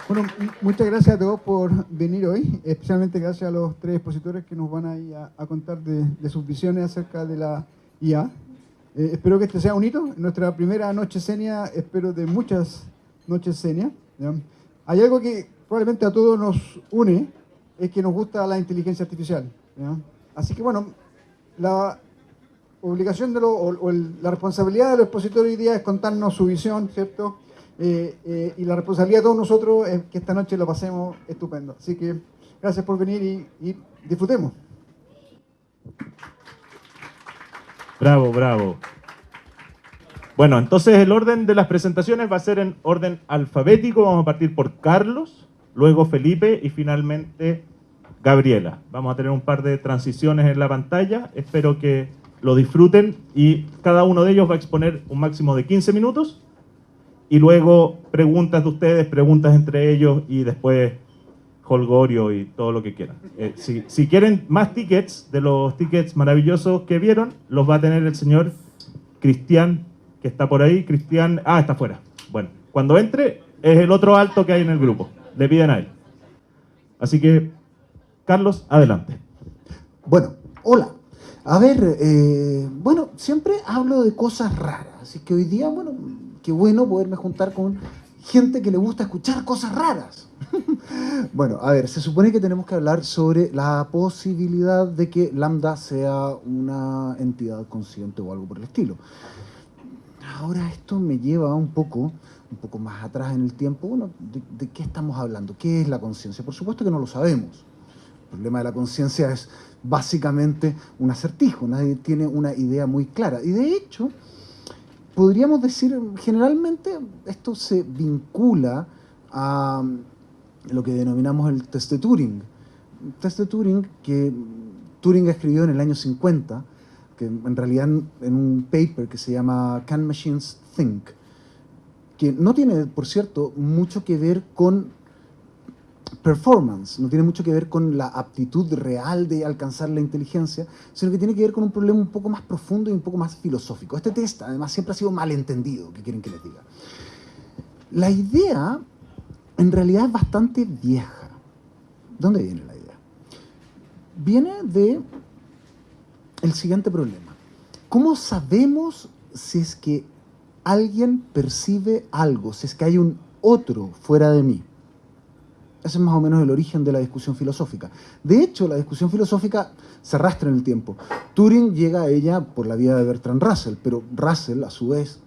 Bueno, muchas gracias a todos por venir hoy, especialmente gracias a los tres expositores que nos van a contar de sus visiones acerca de la IA. Espero que este sea un hito, nuestra primera noche Senia, espero de muchas noches Senia. ¿Ya? Hay algo que probablemente a todos nos une, es que nos gusta la inteligencia artificial. ¿Ya? Así que bueno, la obligación la responsabilidad de los expositores hoy día es contarnos su visión, ¿cierto? Y la responsabilidad de todos nosotros es que esta noche lo pasemos estupendo. Así que gracias por venir y disfrutemos. Bravo, bravo. Bueno, entonces el orden de las presentaciones va a ser en orden alfabético. Vamos a partir por Carlos, luego Felipe y finalmente Gabriela. Vamos a tener un par de transiciones en la pantalla. Espero que lo disfruten y cada uno de ellos va a exponer un máximo de 15 minutos y luego preguntas de ustedes, preguntas entre ellos y después holgorio y todo lo que quieran. Si quieren más tickets, de los tickets maravillosos que vieron, los va a tener el señor Cristian, que está por ahí. Cristian, está afuera. Bueno, cuando entre es el otro alto que hay en el grupo. Le piden a él. Así que, Carlos, adelante. Bueno, hola. A ver, bueno, siempre hablo de cosas raras, así que hoy día, bueno, qué bueno poderme juntar con gente que le gusta escuchar cosas raras. Bueno, a ver, se supone que tenemos que hablar sobre la posibilidad de que Lambda sea una entidad consciente o algo por el estilo. Ahora esto me lleva un poco más atrás en el tiempo. Bueno, ¿de qué estamos hablando? ¿Qué es la conciencia? Por supuesto que no lo sabemos. El problema de la conciencia es básicamente un acertijo, nadie tiene una idea muy clara. Y de hecho, podríamos decir, generalmente esto se vincula a lo que denominamos el test de Turing. Un test de Turing que Turing escribió en el año 50, que en realidad en un paper que se llama Can Machines Think, que no tiene, por cierto, mucho que ver con performance, no tiene mucho que ver con la aptitud real de alcanzar la inteligencia, sino que tiene que ver con un problema un poco más profundo y un poco más filosófico. Este test, además, siempre ha sido malentendido, ¿qué quieren que les diga? La idea, en realidad, es bastante vieja. ¿Dónde viene la idea? Viene de el siguiente problema. ¿Cómo sabemos si es que alguien percibe algo, si es que hay un otro fuera de mí? Ese es más o menos el origen de la discusión filosófica. De hecho, la discusión filosófica se arrastra en el tiempo. Turing llega a ella por la vía de Bertrand Russell, pero Russell, a su vez,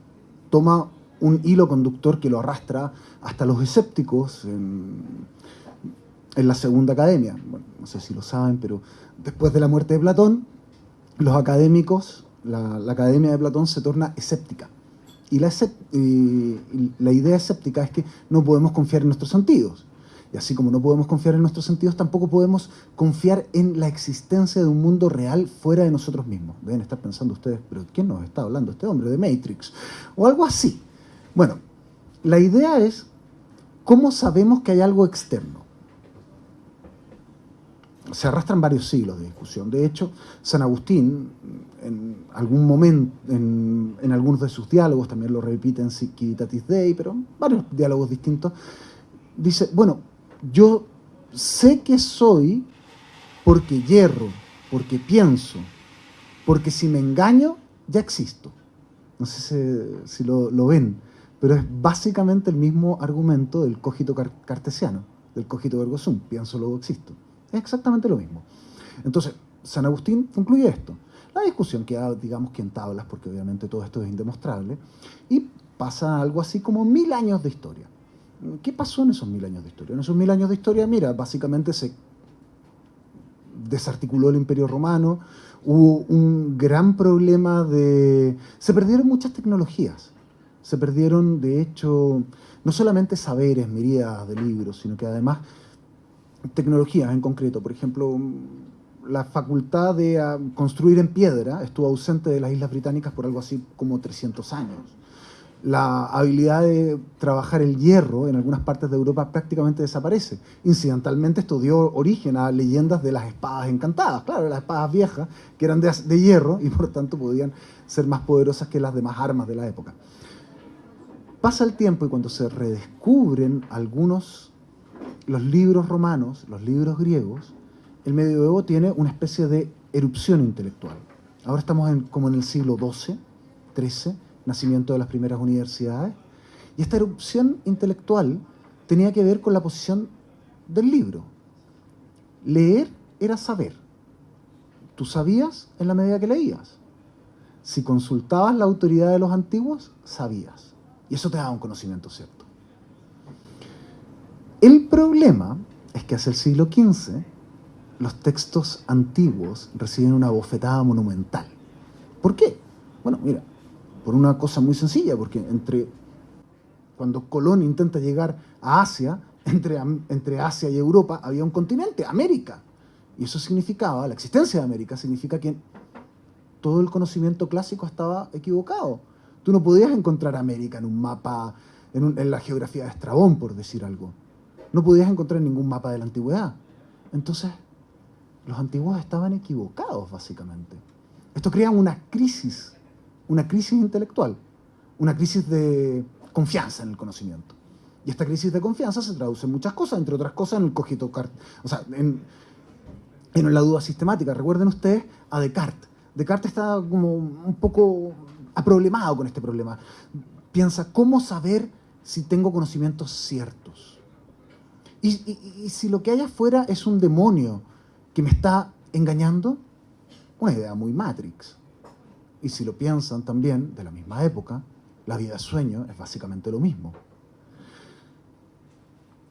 toma un hilo conductor que lo arrastra hasta los escépticos en la Segunda Academia. Bueno, no sé si lo saben, pero después de la muerte de Platón, los académicos, la Academia de Platón se torna escéptica. Y la idea escéptica es que no podemos confiar en nuestros sentidos. Y así como no podemos confiar en nuestros sentidos, tampoco podemos confiar en la existencia de un mundo real fuera de nosotros mismos. Deben estar pensando ustedes, ¿pero quién nos está hablando este hombre? ¿De Matrix? O algo así. Bueno, la idea es, ¿cómo sabemos que hay algo externo? Se arrastran varios siglos de discusión. De hecho, San Agustín, en algún momento, en algunos de sus diálogos, también lo repite en Civitatis Dei, pero varios diálogos distintos, dice, bueno, yo sé que soy porque hierro, porque pienso, porque si me engaño, ya existo. No sé si lo ven, pero es básicamente el mismo argumento del cogito cartesiano, del cogito ergo sum, pienso, luego existo. Es exactamente lo mismo. Entonces, San Agustín concluye esto. La discusión queda, digamos que en tablas, porque obviamente todo esto es indemostrable, y pasa algo así como 1000 años de historia. ¿Qué pasó en esos 1000 años de historia? En esos 1000 años de historia, mira, básicamente se desarticuló el Imperio Romano, hubo un gran problema se perdieron muchas tecnologías. Se perdieron, de hecho, no solamente saberes, miríadas de libros, sino que además tecnologías en concreto. Por ejemplo, la facultad de construir en piedra estuvo ausente de las Islas Británicas por algo así como 300 años. La habilidad de trabajar el hierro en algunas partes de Europa prácticamente desaparece. Incidentalmente esto dio origen a leyendas de las espadas encantadas. Claro, las espadas viejas que eran de hierro y por tanto podían ser más poderosas que las demás armas de la época. pasa el tiempo y cuando se redescubren los libros romanos, los libros griegos, el medioevo tiene una especie de erupción intelectual. Ahora estamos como en el siglo XII, XIII, nacimiento de las primeras universidades, y esta erupción intelectual tenía que ver con la posición del libro. Leer era saber. Tú sabías en la medida que leías. Si consultabas la autoridad de los antiguos, sabías. Y eso te daba un conocimiento cierto. El problema es que hacia el siglo XV los textos antiguos reciben una bofetada monumental. ¿Por qué? Bueno, mira, por una cosa muy sencilla, porque cuando Colón intenta llegar a Asia, entre Asia y Europa había un continente, América. Y eso significaba, la existencia de América significa que todo el conocimiento clásico estaba equivocado. Tú no podías encontrar América en un mapa, en la geografía de Estrabón, por decir algo. No podías encontrar ningún mapa de la antigüedad. Entonces, los antiguos estaban equivocados, básicamente. Esto crea una crisis intelectual, una crisis de confianza en el conocimiento. Y esta crisis de confianza se traduce en muchas cosas, entre otras cosas en el cogito, o sea, en la duda sistemática. Recuerden ustedes a Descartes. Descartes está como un poco aproblemado con este problema. Piensa, ¿cómo saber si tengo conocimientos ciertos? Y si lo que hay afuera es un demonio que me está engañando, una idea muy Matrix. Y si lo piensan también, de la misma época, la vida de sueño es básicamente lo mismo.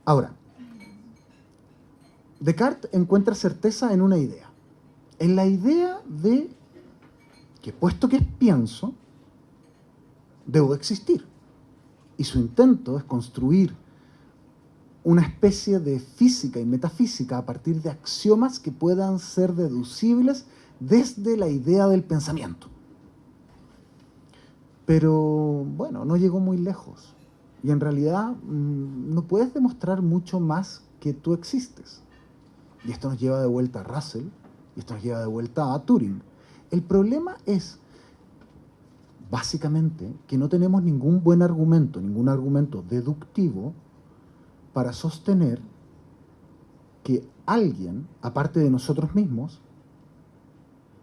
Ahora, Descartes encuentra certeza en una idea. En la idea de que puesto que pienso, debo existir. Y su intento es construir una especie de física y metafísica a partir de axiomas que puedan ser deducibles desde la idea del pensamiento. Pero, bueno, no llegó muy lejos. Y en realidad no puedes demostrar mucho más que tú existes. Y esto nos lleva de vuelta a Russell, y esto nos lleva de vuelta a Turing. El problema es, básicamente, que no tenemos ningún argumento deductivo para sostener que alguien, aparte de nosotros mismos,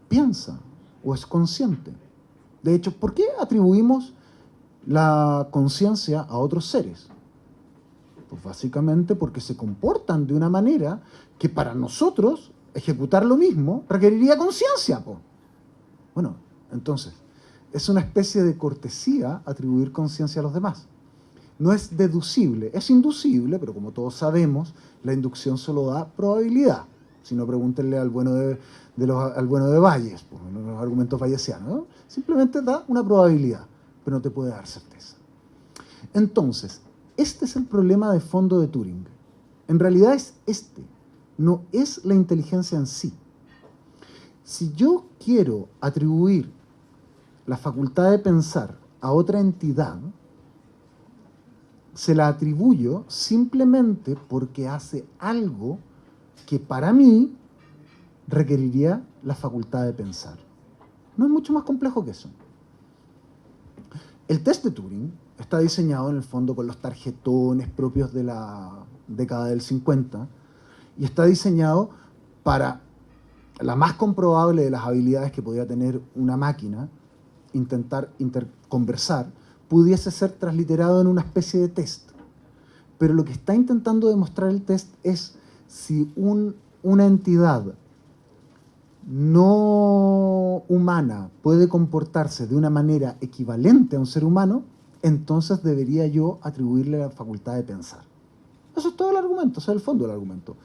piensa o es consciente. De hecho, ¿por qué atribuimos la conciencia a otros seres? Pues básicamente porque se comportan de una manera que para nosotros ejecutar lo mismo requeriría conciencia. Bueno, entonces, es una especie de cortesía atribuir conciencia a los demás. No es deducible, es inducible, pero como todos sabemos, la inducción solo da probabilidad. Si no, pregúntenle al bueno de Bayes, los argumentos bayesianos, ¿no? Simplemente da una probabilidad, pero no te puede dar certeza. Entonces, este es el problema de fondo de Turing. En realidad es no es la inteligencia en sí. Si yo quiero atribuir la facultad de pensar a otra entidad, se la atribuyo simplemente porque hace algo que para mí requeriría la facultad de pensar. No es mucho más complejo que eso. El test de Turing está diseñado en el fondo con los tarjetones propios de la década del 50 y está diseñado para la más comprobable de las habilidades que podía tener una máquina, intentar conversar, pudiese ser transliterado en una especie de test. Pero lo que está intentando demostrar el test es si una entidad no humana puede comportarse de una manera equivalente a un ser humano, entonces debería yo atribuirle la facultad de pensar. Eso es todo el argumento, eso es el fondo del argumento.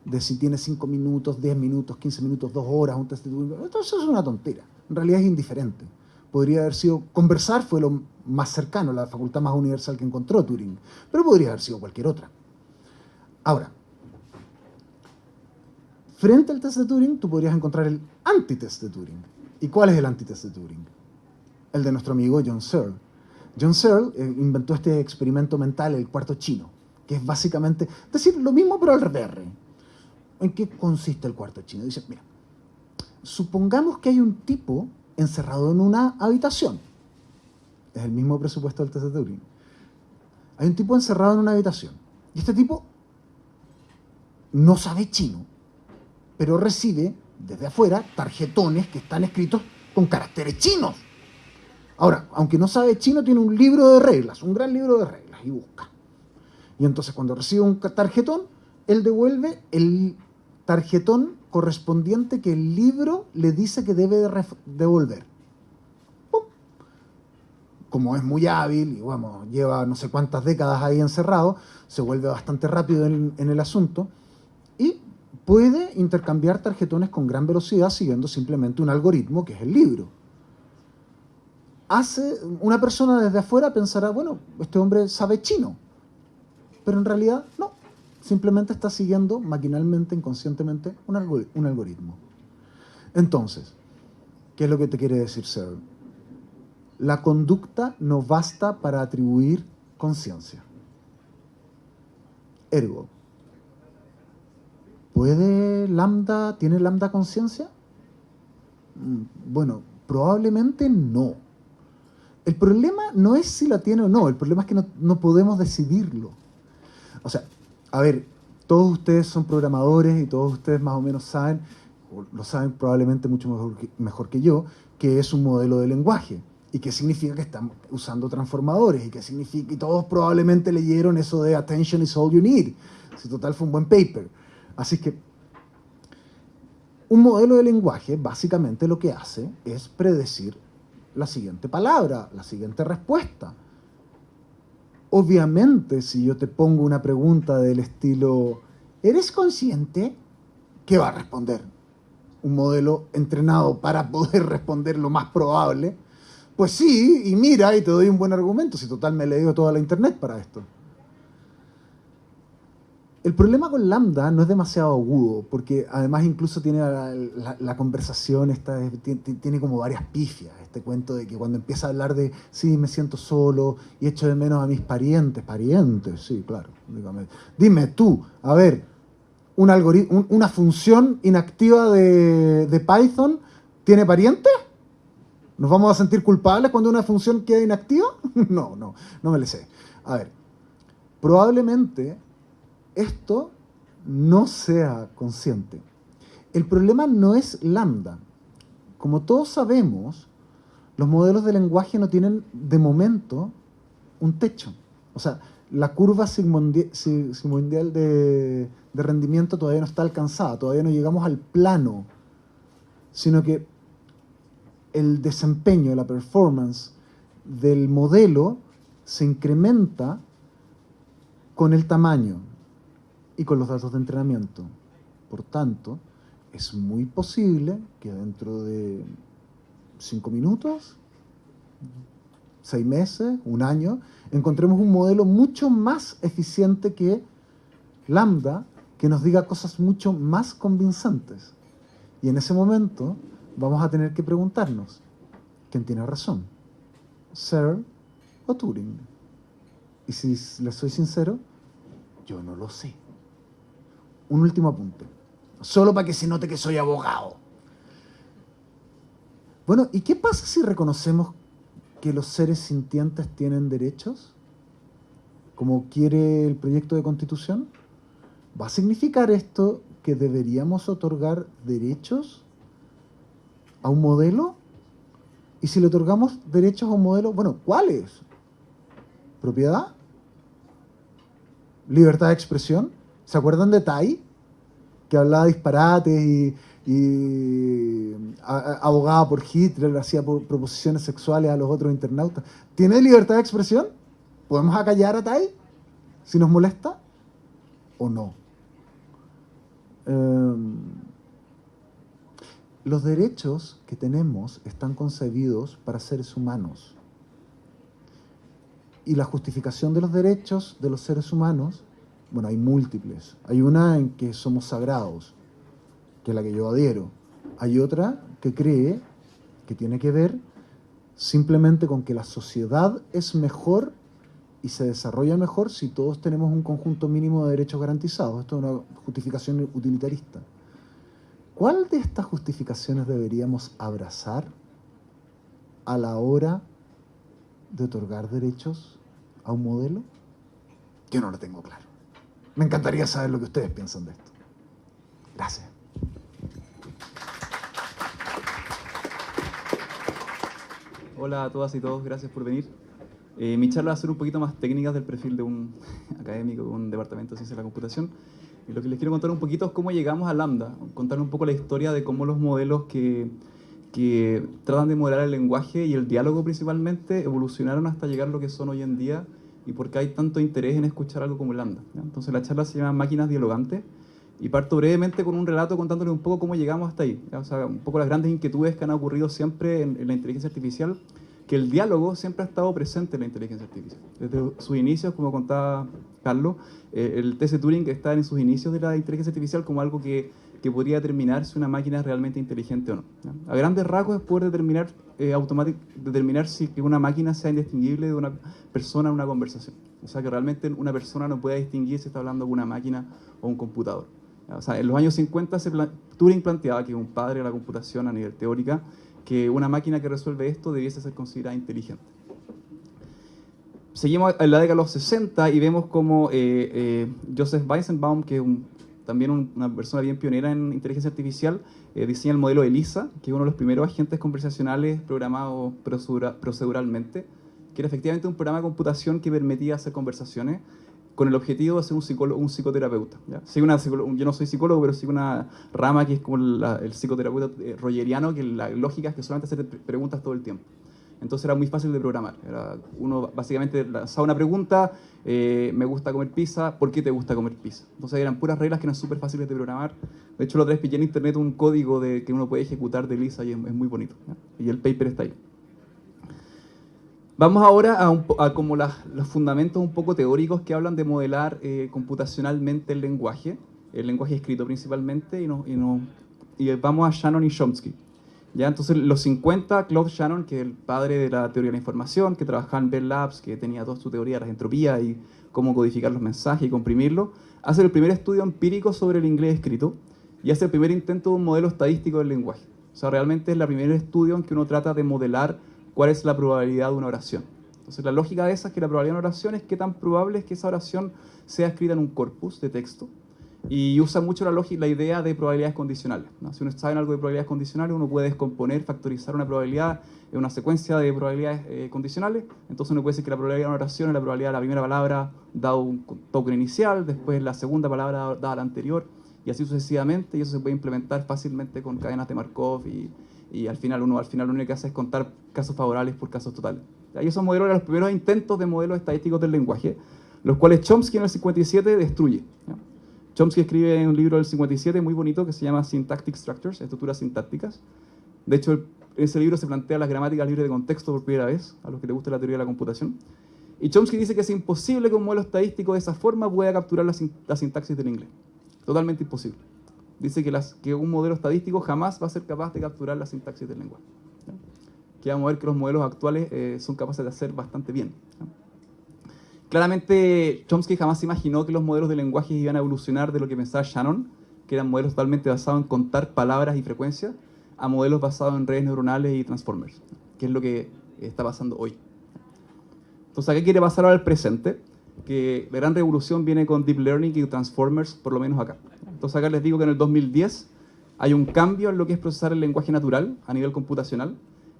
De si tiene 5 minutos, 10 minutos, 15 minutos, 2 horas, un test de Turing. Entonces eso es una tontera. En realidad es indiferente. Podría haber sido, conversar fue lo más cercano, la facultad más universal que encontró Turing, pero podría haber sido cualquier otra. Ahora, frente al test de Turing, tú podrías encontrar el antitest de Turing. ¿Y cuál es el antitest de Turing? El de nuestro amigo John Searle. John Searle inventó este experimento mental, el cuarto chino, que es básicamente decir lo mismo pero al revés. ¿En qué consiste el cuarto chino? Dice, mira, supongamos que hay un tipo encerrado en una habitación. Es el mismo presupuesto del test de Turing. Hay un tipo encerrado en una habitación. Y este tipo no sabe chino, pero recibe desde afuera tarjetones que están escritos con caracteres chinos. Ahora, aunque no sabe chino, tiene un libro de reglas, un gran libro de reglas, y busca. Y entonces cuando recibe un tarjetón, él devuelve el tarjetón correspondiente que el libro le dice que debe devolver. ¡Pum! Como es muy hábil y bueno, lleva no sé cuántas décadas ahí encerrado, se vuelve bastante rápido en el asunto y puede intercambiar tarjetones con gran velocidad siguiendo simplemente un algoritmo que es el libro. Una persona desde afuera pensará, bueno, este hombre sabe chino, pero en realidad no, simplemente está siguiendo maquinalmente, inconscientemente, un algoritmo. Entonces, ¿qué es lo que te quiere decir Searle? La conducta no basta para atribuir conciencia. Ergo, ¿tiene Lambda conciencia? Bueno, probablemente no. El problema no es si la tiene o no, el problema es que no podemos decidirlo. O sea, a ver, todos ustedes son programadores y todos ustedes más o menos saben, o lo saben probablemente mucho mejor que yo, que es un modelo de lenguaje y qué significa que están usando transformadores y qué significa, y todos probablemente leyeron eso de attention is all you need. Si total fue un buen paper. Así que un modelo de lenguaje básicamente lo que hace es predecir la siguiente palabra, la siguiente respuesta. Obviamente, si yo te pongo una pregunta del estilo ¿eres consciente? ¿Qué va a responder? Un modelo entrenado para poder responder lo más probable. Pues sí, y mira, y te doy un buen argumento, si total me he leído toda la internet para esto. El problema con Lambda no es demasiado agudo, porque además incluso tiene la conversación, tiene como varias pifias. Este cuento de que cuando empieza a hablar de, sí, me siento solo y echo de menos a mis parientes, sí, claro. Dime tú, a ver, una función inactiva de Python tiene parientes. ¿Nos vamos a sentir culpables cuando una función queda inactiva? No me lo sé. A ver, probablemente esto no sea consciente. El problema no es Lambda. Como todos sabemos, los modelos de lenguaje no tienen, de momento, un techo. O sea, la curva sigmoidal de rendimiento todavía no está alcanzada, todavía no llegamos al plano, sino que el desempeño, la performance del modelo se incrementa con el tamaño y con los datos de entrenamiento. Por tanto, es muy posible que dentro de 5 minutos, 6 meses, un año, encontremos un modelo mucho más eficiente que Lambda, que nos diga cosas mucho más convincentes. Y en ese momento vamos a tener que preguntarnos, ¿quién tiene razón? ¿Searle o Turing? Y si les soy sincero, yo no lo sé. Un último apunte, solo para que se note que soy abogado. Bueno, ¿y qué pasa si reconocemos que los seres sintientes tienen derechos, como quiere el proyecto de Constitución? ¿Va a significar esto que deberíamos otorgar derechos a un modelo? Y si le otorgamos derechos a un modelo, bueno, ¿cuáles? ¿Propiedad? ¿Libertad de expresión? ¿Se acuerdan de Tai? Que hablaba disparates y abogaba por Hitler, hacía proposiciones sexuales a los otros internautas. ¿Tiene libertad de expresión? ¿Podemos acallar a Tai si nos molesta? ¿O no? Los derechos que tenemos están concebidos para seres humanos. Y la justificación de los derechos de los seres humanos, bueno, hay múltiples. Hay una en que somos sagrados, que es la que yo adhiero. Hay otra que cree que tiene que ver simplemente con que la sociedad es mejor y se desarrolla mejor si todos tenemos un conjunto mínimo de derechos garantizados. Esto es una justificación utilitarista. ¿Cuál de estas justificaciones deberíamos abrazar a la hora de otorgar derechos a un modelo? Yo no lo tengo claro. Me encantaría saber lo que ustedes piensan de esto. Gracias. Hola a todas y todos, gracias por venir. Mi charla va a ser un poquito más técnica del perfil de un académico de un departamento de ciencia de la computación. Y lo que les quiero contar un poquito es cómo llegamos a Lambda, contar un poco la historia de cómo los modelos que tratan de modelar el lenguaje y el diálogo principalmente evolucionaron hasta llegar a lo que son hoy en día y por qué hay tanto interés en escuchar algo como Lambda, ¿ya? Entonces la charla se llama Máquinas Dialogantes y parto brevemente con un relato contándoles un poco cómo llegamos hasta ahí, ¿ya? O sea, un poco las grandes inquietudes que han ocurrido siempre en la inteligencia artificial, que el diálogo siempre ha estado presente en la inteligencia artificial. Desde sus inicios, como contaba Carlos, el TC Turing está en sus inicios de la inteligencia artificial como algo que podría determinar si una máquina es realmente inteligente o no, ¿ya? A grandes rasgos es poder determinar si que una máquina sea indistinguible de una persona en una conversación. O sea, que realmente una persona no puede distinguir si está hablando con una máquina o un computador. O sea, en los años 50 Turing planteaba, que es un padre de la computación a nivel teórica, que una máquina que resuelve esto debiese ser considerada inteligente. Seguimos en la década de los 60 y vemos como Joseph Weizenbaum, que es también una persona bien pionera en inteligencia artificial, diseña el modelo ELIZA, que es uno de los primeros agentes conversacionales programados proceduralmente, que era efectivamente un programa de computación que permitía hacer conversaciones con el objetivo de ser un psicoterapeuta, ¿ya? Yo no soy psicólogo, pero sigo una rama que es como el psicoterapeuta rogeriano, que la lógica es que solamente hacer preguntas todo el tiempo. Entonces era muy fácil de programar. Uno básicamente lanzaba una pregunta, me gusta comer pizza, ¿por qué te gusta comer pizza? Entonces eran puras reglas que eran súper fáciles de programar. De hecho, la otra vez pillé en internet un código que uno puede ejecutar de ELIZA y es muy bonito, ¿ya? Y el paper está ahí. Vamos ahora a como los fundamentos un poco teóricos que hablan de modelar computacionalmente el lenguaje escrito principalmente, y vamos a Shannon y Chomsky. ¿Ya? Entonces, los 50, Claude Shannon, que es el padre de la teoría de la información, que trabajaba en Bell Labs, que tenía toda su teoría de las entropías y cómo codificar los mensajes y comprimirlos, hace el primer estudio empírico sobre el inglés escrito y hace el primer intento de un modelo estadístico del lenguaje. O sea, realmente es el primer estudio en que uno trata de modelar cuál es la probabilidad de una oración. Entonces, la lógica de esa es que la probabilidad de una oración es qué tan probable es que esa oración sea escrita en un corpus de texto, y usa mucho la idea de probabilidades condicionales, ¿no? Si uno sabe algo de probabilidades condicionales, uno puede descomponer, factorizar una probabilidad en una secuencia de probabilidades condicionales. Entonces uno puede decir que la probabilidad de una oración es la probabilidad de la primera palabra dado un token inicial, después la segunda palabra dada la anterior, y así sucesivamente, y eso se puede implementar fácilmente con cadenas de Markov, y al final uno lo que hace es contar casos favorables por casos totales. Y esos modelos eran los primeros intentos de modelos estadísticos del lenguaje, los cuales Chomsky en el 57 destruye, ¿no? Chomsky escribe un libro del 57 muy bonito que se llama Syntactic Structures, estructuras sintácticas. De hecho, en ese libro se plantea las gramáticas libres de contexto por primera vez, a los que les gusta la teoría de la computación. Y Chomsky dice que es imposible que un modelo estadístico de esa forma pueda capturar la sintaxis del inglés. Totalmente imposible. Dice que un modelo estadístico jamás va a ser capaz de capturar la sintaxis del lenguaje, ¿no? Que vamos a ver que los modelos actuales son capaces de hacer bastante bien, ¿no? Claramente, Chomsky jamás se imaginó que los modelos de lenguaje iban a evolucionar de lo que pensaba Shannon, que eran modelos totalmente basados en contar palabras y frecuencias, a modelos basados en redes neuronales y transformers, que es lo que está pasando hoy. Entonces, ¿a qué quiere pasar ahora el presente? Que la gran revolución viene con Deep Learning y Transformers, por lo menos acá. Entonces, acá les digo que en el 2010 hay un cambio en lo que es procesar el lenguaje natural a nivel computacional,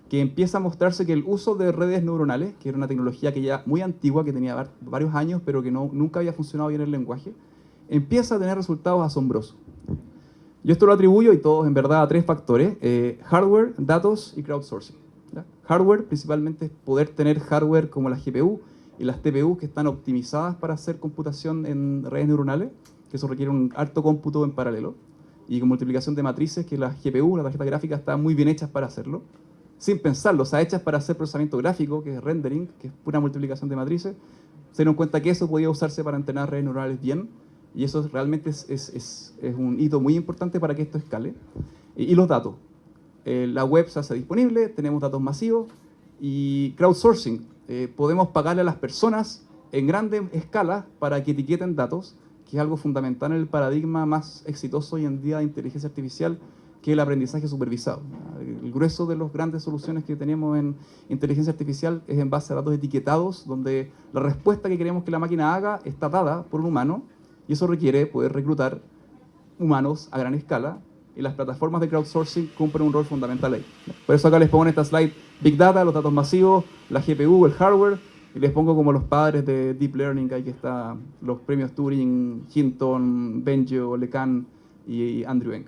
que empieza a mostrarse que el uso de redes neuronales, que era una tecnología que ya muy antigua, que tenía varios años, pero que nunca había funcionado bien en el lenguaje, empieza a tener resultados asombrosos. Yo esto lo atribuyo, y todos en verdad, a tres factores: hardware, datos y crowdsourcing, ¿ya? Hardware, principalmente, es poder tener hardware como la GPU y las TPU que están optimizadas para hacer computación en redes neuronales, que eso requiere un alto cómputo en paralelo, y con multiplicación de matrices, que las GPU, la tarjeta gráfica, están muy bien hechas para hacerlo, sin pensarlo, o sea, hechas para hacer procesamiento gráfico, que es rendering, que es pura multiplicación de matrices. Se dieron cuenta que eso podía usarse para entrenar redes neurales bien, y eso realmente es un hito muy importante para que esto escale. Y los datos. La web se hace disponible, tenemos datos masivos, y crowdsourcing. Podemos pagarle a las personas en grandes escalas para que etiqueten datos, que es algo fundamental en el paradigma más exitoso hoy en día de inteligencia artificial, que es el aprendizaje supervisado. El grueso de las grandes soluciones que tenemos en inteligencia artificial es en base a datos etiquetados, donde la respuesta que queremos que la máquina haga está dada por un humano, y eso requiere poder reclutar humanos a gran escala, y las plataformas de crowdsourcing cumplen un rol fundamental ahí. Por eso acá les pongo en esta slide Big Data, los datos masivos, la GPU, el hardware, y les pongo como los padres de Deep Learning, ahí que está los premios Turing, Hinton, Bengio, LeCun y Andrew Ng.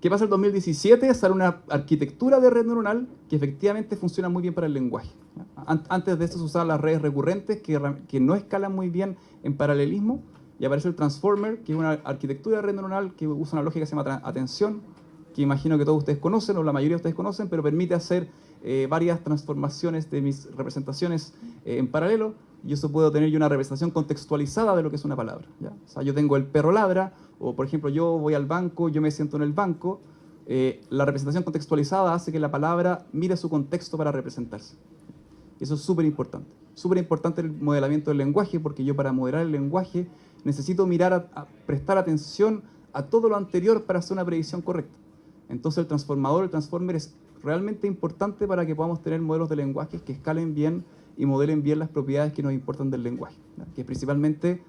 ¿Qué pasa en 2017? Sale una arquitectura de red neuronal que efectivamente funciona muy bien para el lenguaje. Antes de esto se usaban las redes recurrentes que no escalan muy bien en paralelismo, y aparece el Transformer, que es una arquitectura de red neuronal que usa una lógica que se llama atención, que imagino que todos ustedes conocen, o la mayoría de ustedes conocen, pero permite hacer varias transformaciones de mis representaciones en paralelo, y eso puedo tener yo una representación contextualizada de lo que es una palabra, ¿ya? O sea, yo tengo el perro ladra, o por ejemplo yo voy al banco, yo me siento en el banco, la representación contextualizada hace que la palabra mire su contexto para representarse. Eso es súper importante. Súper importante el modelamiento del lenguaje, porque yo para modelar el lenguaje necesito mirar, prestar atención a todo lo anterior para hacer una predicción correcta. Entonces el transformer es realmente importante para que podamos tener modelos de lenguaje que escalen bien y modelen bien las propiedades que nos importan del lenguaje, ¿ya? Que es principalmente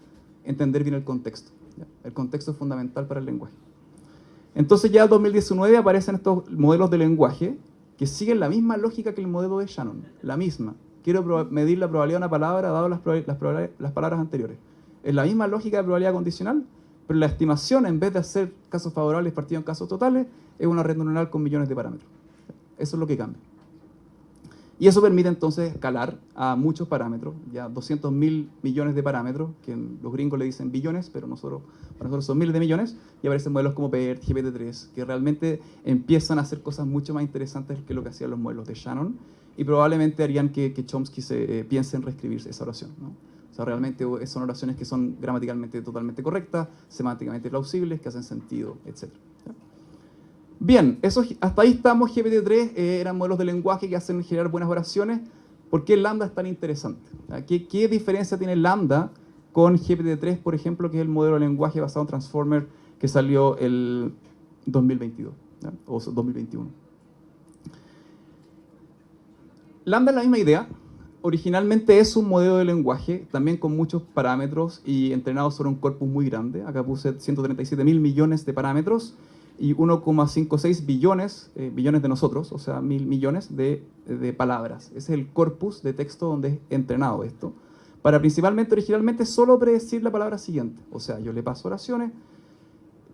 entender bien el contexto, ¿ya? El contexto es fundamental para el lenguaje. Entonces ya en 2019 aparecen estos modelos de lenguaje que siguen la misma lógica que el modelo de Shannon, la misma. Quiero medir la probabilidad de una palabra dado las palabras anteriores. Es la misma lógica de probabilidad condicional, pero la estimación, en vez de hacer casos favorables partido en casos totales, es una red neuronal con millones de parámetros. Eso es lo que cambia. Y eso permite entonces escalar a muchos parámetros, ya 200.000 millones de parámetros, que los gringos le dicen billones, pero para nosotros son miles de millones, y aparecen modelos como BERT, GPT-3, que realmente empiezan a hacer cosas mucho más interesantes que lo que hacían los modelos de Shannon, y probablemente harían que Chomsky piense en reescribir esa oración, ¿no? O sea, realmente son oraciones que son gramaticalmente totalmente correctas, semánticamente plausibles, que hacen sentido, etc. Bien, hasta ahí estamos. GPT-3 eran modelos de lenguaje que hacen generar buenas oraciones. ¿Por qué Lambda es tan interesante? ¿Qué diferencia tiene Lambda con GPT-3, por ejemplo, que es el modelo de lenguaje basado en Transformer que salió el 2022, ¿ya? O 2021? Lambda es la misma idea. Originalmente es un modelo de lenguaje, también con muchos parámetros y entrenado sobre un corpus muy grande. Acá puse 137.000 millones de parámetros y 1,56 billones de nosotros, o sea, 1.000 millones de palabras. Ese es el corpus de texto donde es entrenado esto, para principalmente, originalmente, solo predecir la palabra siguiente. O sea, yo le paso oraciones,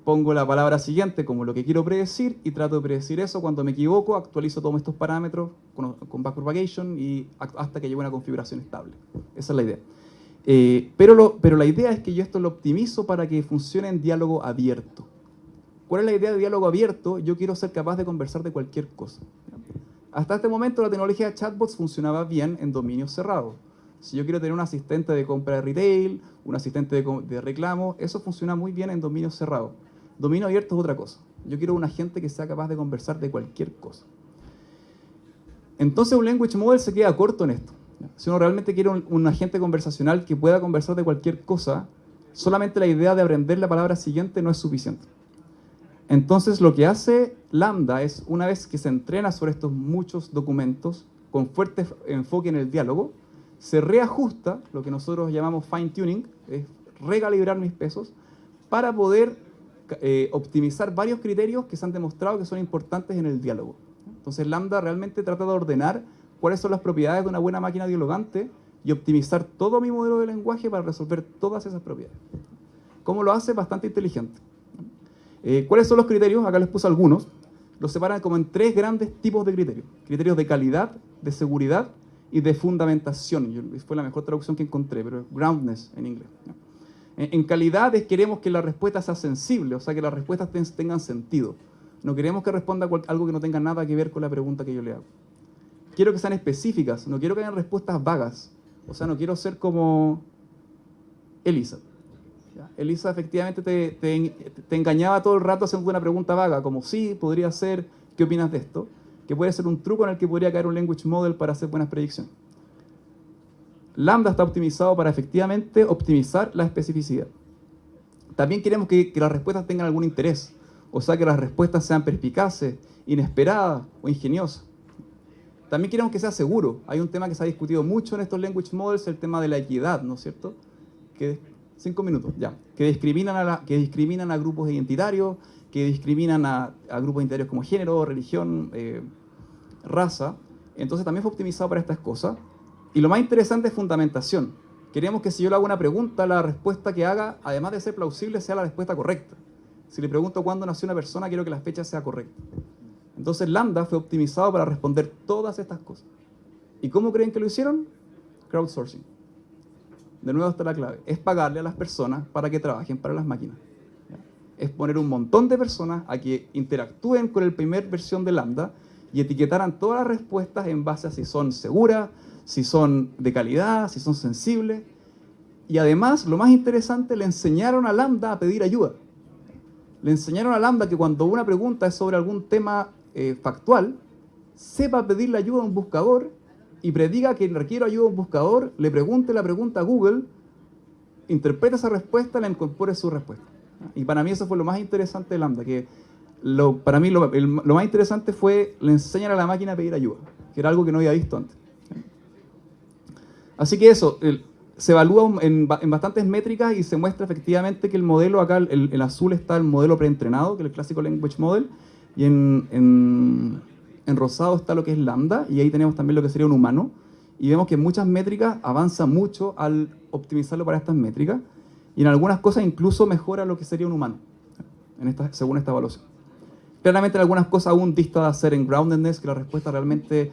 pongo la palabra siguiente como lo que quiero predecir y trato de predecir eso. Cuando me equivoco, actualizo todos estos parámetros con backpropagation y hasta que llegue a una configuración estable. Esa es la idea. Pero la idea es que yo esto lo optimizo para que funcione en diálogo abierto. ¿Cuál es la idea de diálogo abierto? Yo quiero ser capaz de conversar de cualquier cosa. Hasta este momento la tecnología de chatbots funcionaba bien en dominios cerrados. Si yo quiero tener un asistente de compra de retail, un asistente de reclamo, eso funciona muy bien en dominios cerrados. Dominio abierto es otra cosa. Yo quiero un agente que sea capaz de conversar de cualquier cosa. Entonces un language model se queda corto en esto. Si uno realmente quiere un agente conversacional que pueda conversar de cualquier cosa, solamente la idea de aprender la palabra siguiente no es suficiente. Entonces lo que hace Lambda es, una vez que se entrena sobre estos muchos documentos, con fuerte enfoque en el diálogo, se reajusta, lo que nosotros llamamos fine tuning, es recalibrar mis pesos, para poder optimizar varios criterios que se han demostrado que son importantes en el diálogo. Entonces Lambda realmente trata de ordenar cuáles son las propiedades de una buena máquina dialogante y optimizar todo mi modelo de lenguaje para resolver todas esas propiedades. ¿Cómo lo hace? Bastante inteligente. ¿Cuáles son los criterios? Acá les puse algunos. Los separan como en 3 grandes tipos de criterios. Criterios de calidad, de seguridad y de fundamentación. Fue la mejor traducción que encontré, pero es groundness en inglés. En calidad queremos que la respuesta sea sensible, o sea, que las respuestas tengan sentido. No queremos que responda algo que no tenga nada que ver con la pregunta que yo le hago. Quiero que sean específicas, no quiero que hayan respuestas vagas. O sea, no quiero ser como Elisa. ¿Ya? Elisa efectivamente te engañaba todo el rato haciendo una pregunta vaga, como sí, podría ser, ¿qué opinas de esto? Que puede ser un truco en el que podría caer un language model para hacer buenas predicciones. Lambda está optimizado para efectivamente optimizar la especificidad. También queremos que las respuestas tengan algún interés. o sea que las respuestas sean perspicaces, inesperadas o ingeniosas. También queremos que sea seguro. Hay un tema que se ha discutido mucho en estos language models, el tema de la equidad, ¿no es cierto? 5 minutos, ya. Que discriminan a grupos identitarios, que discriminan a grupos identitarios como género, religión, raza. Entonces también fue optimizado para estas cosas. Y lo más interesante es fundamentación. Queremos que si yo le hago una pregunta, la respuesta que haga, además de ser plausible, sea la respuesta correcta. Si le pregunto cuándo nació una persona, quiero que la fecha sea correcta. Entonces Lambda fue optimizado para responder todas estas cosas. ¿Y cómo creen que lo hicieron? Crowdsourcing. De nuevo está la clave. Es pagarle a las personas para que trabajen para las máquinas. Es poner un montón de personas a que interactúen con la primera versión de Lambda y etiquetaran todas las respuestas en base a si son seguras, si son de calidad, si son sensibles. Y además, lo más interesante, le enseñaron a Lambda a pedir ayuda. Le enseñaron a Lambda que cuando una pregunta es sobre algún tema factual, sepa pedirle ayuda a un buscador y prediga que requiere ayuda a un buscador, le pregunte la pregunta a Google, interprete esa respuesta y la incorpore su respuesta. Y para mí eso fue lo más interesante de Lambda, que para mí lo más interesante fue le enseñar a la máquina a pedir ayuda, que era algo que no había visto antes. Así que eso, se evalúa en bastantes métricas y se muestra efectivamente que el modelo acá, el azul está el modelo preentrenado, que es el clásico language model, y en rosado está lo que es Lambda, y ahí tenemos también lo que sería un humano, y vemos que en muchas métricas avanza mucho al optimizarlo para estas métricas, y en algunas cosas incluso mejora lo que sería un humano, según esta evaluación. Claramente en algunas cosas aún dista de hacer en groundedness, que las respuestas realmente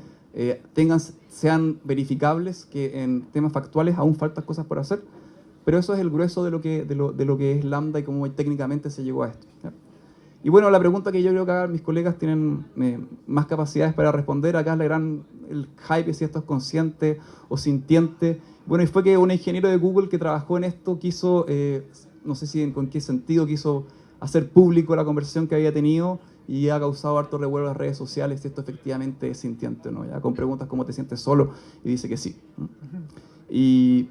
sean verificables, que en temas factuales aún faltan cosas por hacer, pero eso es el grueso de lo que es Lambda y cómo técnicamente se llegó a esto, ¿ya? Y bueno, la pregunta que yo creo que acá mis colegas tienen más capacidades para responder, acá es el hype, si esto es consciente o sintiente. Bueno, y fue que un ingeniero de Google que trabajó en esto quiso, no sé si con qué sentido, quiso hacer público la conversación que había tenido y ha causado harto revuelo en las redes sociales si esto efectivamente es sintiente o no, ya con preguntas como ¿te sientes solo? Y dice que sí. Y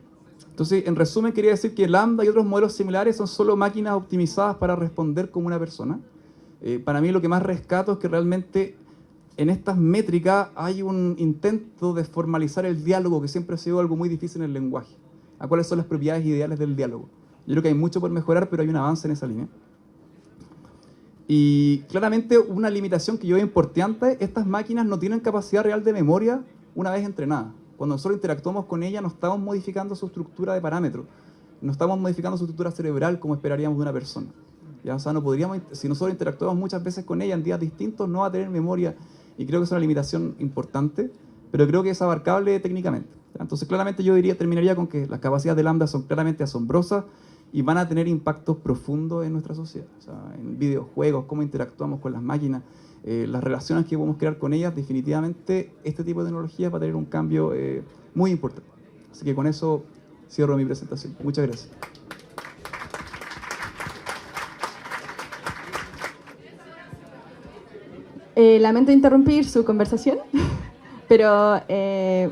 entonces, en resumen, quería decir que Lambda y otros modelos similares son solo máquinas optimizadas para responder como una persona. Para mí lo que más rescato es que realmente en estas métricas hay un intento de formalizar el diálogo, que siempre ha sido algo muy difícil en el lenguaje. ¿A cuáles son las propiedades ideales del diálogo? Yo creo que hay mucho por mejorar, pero hay un avance en esa línea. Y claramente una limitación que yo veo importante, estas máquinas no tienen capacidad real de memoria una vez entrenadas. Cuando nosotros interactuamos con ellas no estamos modificando su estructura de parámetros, no estamos modificando su estructura cerebral como esperaríamos de una persona. ¿Ya? O sea, no podríamos, si nosotros interactuamos muchas veces con ella en días distintos, no va a tener memoria, y creo que es una limitación importante, pero creo que es abarcable técnicamente. ¿Ya? Entonces, claramente yo terminaría con que las capacidades de Lambda son claramente asombrosas y van a tener impactos profundos en nuestra sociedad. O sea, en videojuegos, cómo interactuamos con las máquinas, las relaciones que podemos crear con ellas, definitivamente este tipo de tecnologías va a tener un cambio muy importante. Así que con eso cierro mi presentación. Muchas gracias. Lamento interrumpir su conversación, pero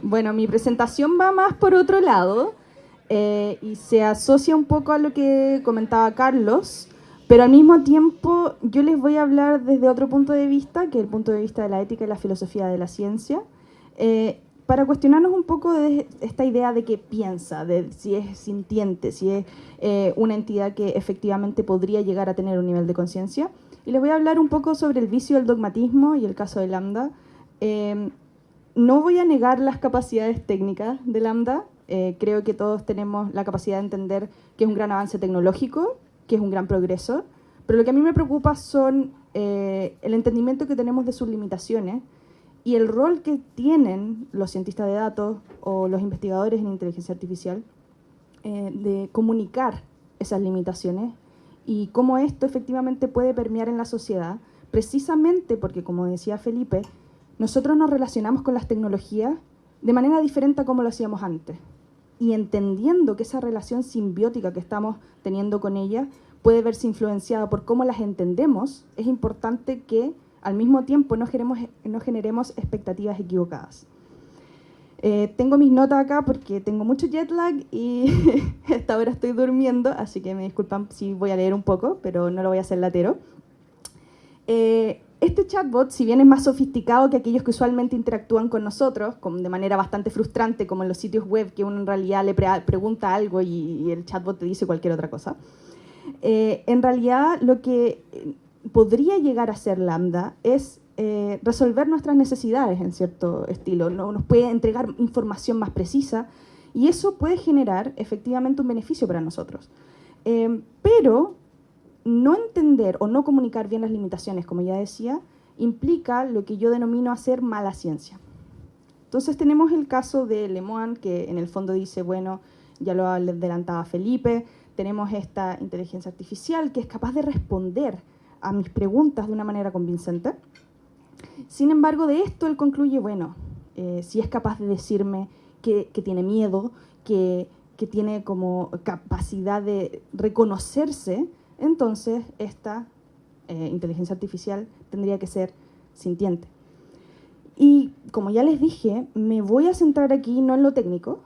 bueno, mi presentación va más por otro lado y se asocia un poco a lo que comentaba Carlos, pero al mismo tiempo yo les voy a hablar desde otro punto de vista, que es el punto de vista de la ética y la filosofía de la ciencia, para cuestionarnos un poco de esta idea de qué piensa, de si es sintiente, si es una entidad que efectivamente podría llegar a tener un nivel de conciencia. Y les voy a hablar un poco sobre el vicio del dogmatismo y el caso de Lambda. No voy a negar las capacidades técnicas de Lambda. Creo que todos tenemos la capacidad de entender que es un gran avance tecnológico, que es un gran progreso. Pero lo que a mí me preocupa son el entendimiento que tenemos de sus limitaciones y el rol que tienen los cientistas de datos o los investigadores en inteligencia artificial de comunicar esas limitaciones y cómo esto efectivamente puede permear en la sociedad, precisamente porque, como decía Felipe, nosotros nos relacionamos con las tecnologías de manera diferente a como lo hacíamos antes. Y entendiendo que esa relación simbiótica que estamos teniendo con ellas puede verse influenciada por cómo las entendemos, es importante que al mismo tiempo no generemos expectativas equivocadas. Tengo mis notas acá porque tengo mucho jet lag y a esta hora estoy durmiendo, así que me disculpan si voy a leer un poco, pero no lo voy a hacer latero. Este chatbot, si bien es más sofisticado que aquellos que usualmente interactúan con nosotros, de manera bastante frustrante, como en los sitios web, que uno en realidad le pregunta algo y el chatbot te dice cualquier otra cosa, en realidad lo que podría llegar a ser Lambda es resolver nuestras necesidades en cierto estilo. Nos puede entregar información más precisa y eso puede generar efectivamente un beneficio para nosotros. Pero no entender o no comunicar bien las limitaciones, como ya decía, implica lo que yo denomino hacer mala ciencia. Entonces tenemos el caso de Lemoine, que en el fondo dice, bueno, ya lo adelantaba Felipe, tenemos esta inteligencia artificial que es capaz de responder a mis preguntas de una manera convincente. Sin embargo, de esto él concluye, bueno, si es capaz de decirme que tiene miedo, que tiene como capacidad de reconocerse, entonces esta inteligencia artificial tendría que ser sintiente. Y como ya les dije, me voy a centrar aquí no en lo técnico,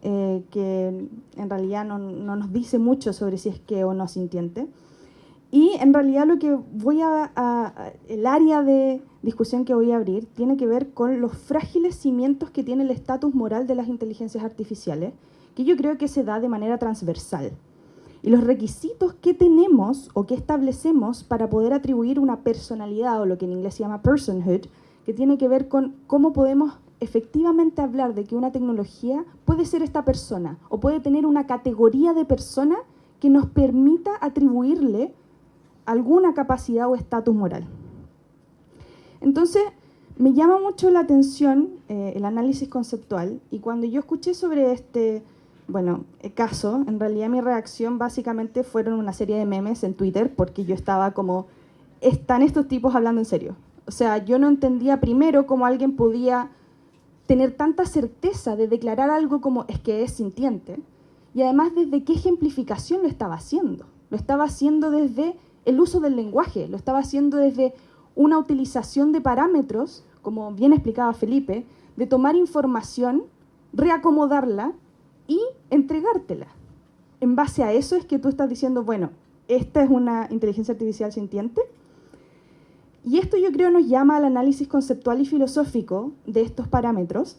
que en realidad no nos dice mucho sobre si es que o no sintiente. Y en realidad lo que el área de discusión que voy a abrir tiene que ver con los frágiles cimientos que tiene el estatus moral de las inteligencias artificiales, que yo creo que se da de manera transversal. Y los requisitos que tenemos o que establecemos para poder atribuir una personalidad, o lo que en inglés se llama personhood, que tiene que ver con cómo podemos efectivamente hablar de que una tecnología puede ser esta persona o puede tener una categoría de persona que nos permita atribuirle alguna capacidad o estatus moral. Entonces, me llama mucho la atención el análisis conceptual, y cuando yo escuché sobre este caso, en realidad mi reacción básicamente fueron una serie de memes en Twitter, porque yo estaba como, ¿están estos tipos hablando en serio? O sea, yo no entendía primero cómo alguien podía tener tanta certeza de declarar algo como es que es sintiente, y además desde qué ejemplificación lo estaba haciendo. Lo estaba haciendo desde el uso del lenguaje, lo estaba haciendo desde una utilización de parámetros, como bien explicaba Felipe, de tomar información, reacomodarla y entregártela. En base a eso es que tú estás diciendo, bueno, esta es una inteligencia artificial sintiente. Y esto yo creo nos llama al análisis conceptual y filosófico de estos parámetros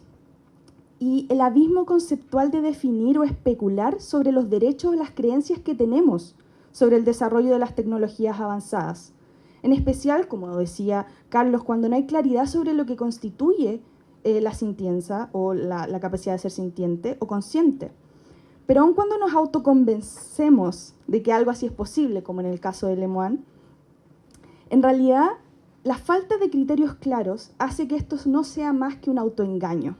y el abismo conceptual de definir o especular sobre los derechos o las creencias que tenemos sobre el desarrollo de las tecnologías avanzadas. En especial, como decía Carlos, cuando no hay claridad sobre lo que constituye la sintiencia o la capacidad de ser sintiente o consciente. Pero aun cuando nos autoconvencemos de que algo así es posible, como en el caso de Lemoine, en realidad la falta de criterios claros hace que esto no sea más que un autoengaño.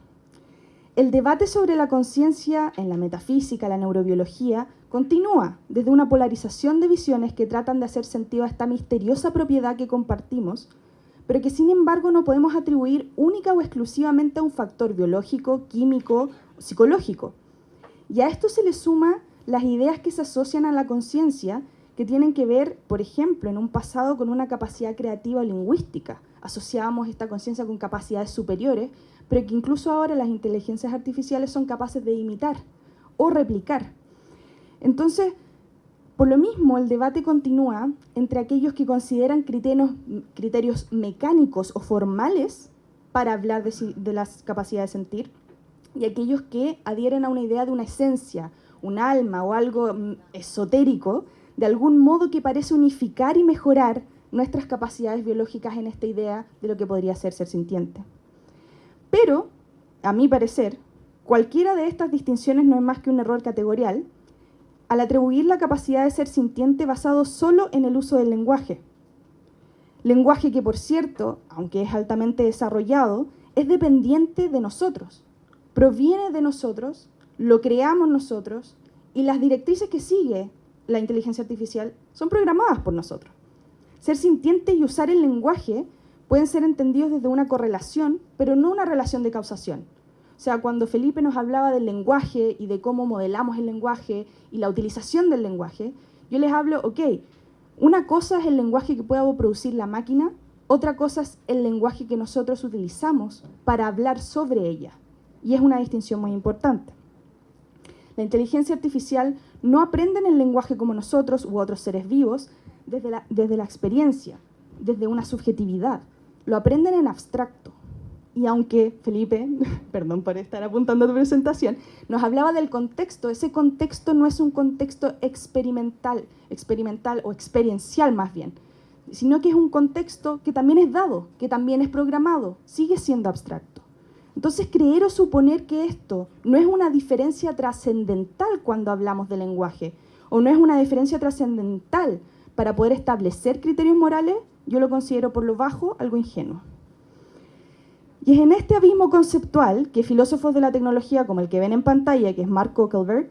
El debate sobre la conciencia en la metafísica, la neurobiología, continúa desde una polarización de visiones que tratan de hacer sentido a esta misteriosa propiedad que compartimos, pero que sin embargo no podemos atribuir única o exclusivamente a un factor biológico, químico o psicológico. Y a esto se le suma las ideas que se asocian a la conciencia, que tienen que ver, por ejemplo, en un pasado con una capacidad creativa o lingüística. Asociábamos esta conciencia con capacidades superiores, pero que incluso ahora las inteligencias artificiales son capaces de imitar o replicar. Entonces, por lo mismo, el debate continúa entre aquellos que consideran criterios mecánicos o formales para hablar de las capacidades de sentir y aquellos que adhieren a una idea de una esencia, un alma o algo esotérico, de algún modo que parece unificar y mejorar nuestras capacidades biológicas en esta idea de lo que podría ser sintiente. Pero, a mi parecer, cualquiera de estas distinciones no es más que un error categorial al atribuir la capacidad de ser sintiente basado solo en el uso del lenguaje. Lenguaje que, por cierto, aunque es altamente desarrollado, es dependiente de nosotros, proviene de nosotros, lo creamos nosotros y las directrices que sigue la inteligencia artificial son programadas por nosotros. Ser sintiente y usar el lenguaje pueden ser entendidos desde una correlación, pero no una relación de causación. O sea, cuando Felipe nos hablaba del lenguaje y de cómo modelamos el lenguaje y la utilización del lenguaje, yo les hablo, ok, una cosa es el lenguaje que pueda producir la máquina, otra cosa es el lenguaje que nosotros utilizamos para hablar sobre ella. Y es una distinción muy importante. La inteligencia artificial no aprende en el lenguaje como nosotros u otros seres vivos desde la experiencia, desde una subjetividad, lo aprenden en abstracto. Y aunque Felipe, perdón por estar apuntando a tu presentación, nos hablaba del contexto, ese contexto no es un contexto experimental o experiencial más bien, sino que es un contexto que también es dado, que también es programado, sigue siendo abstracto. Entonces, creer o suponer que esto no es una diferencia trascendental cuando hablamos de lenguaje, o no es una diferencia trascendental para poder establecer criterios morales, yo lo considero por lo bajo algo ingenuo. Y es en este abismo conceptual que filósofos de la tecnología como el que ven en pantalla, que es Mark Zuckerberg,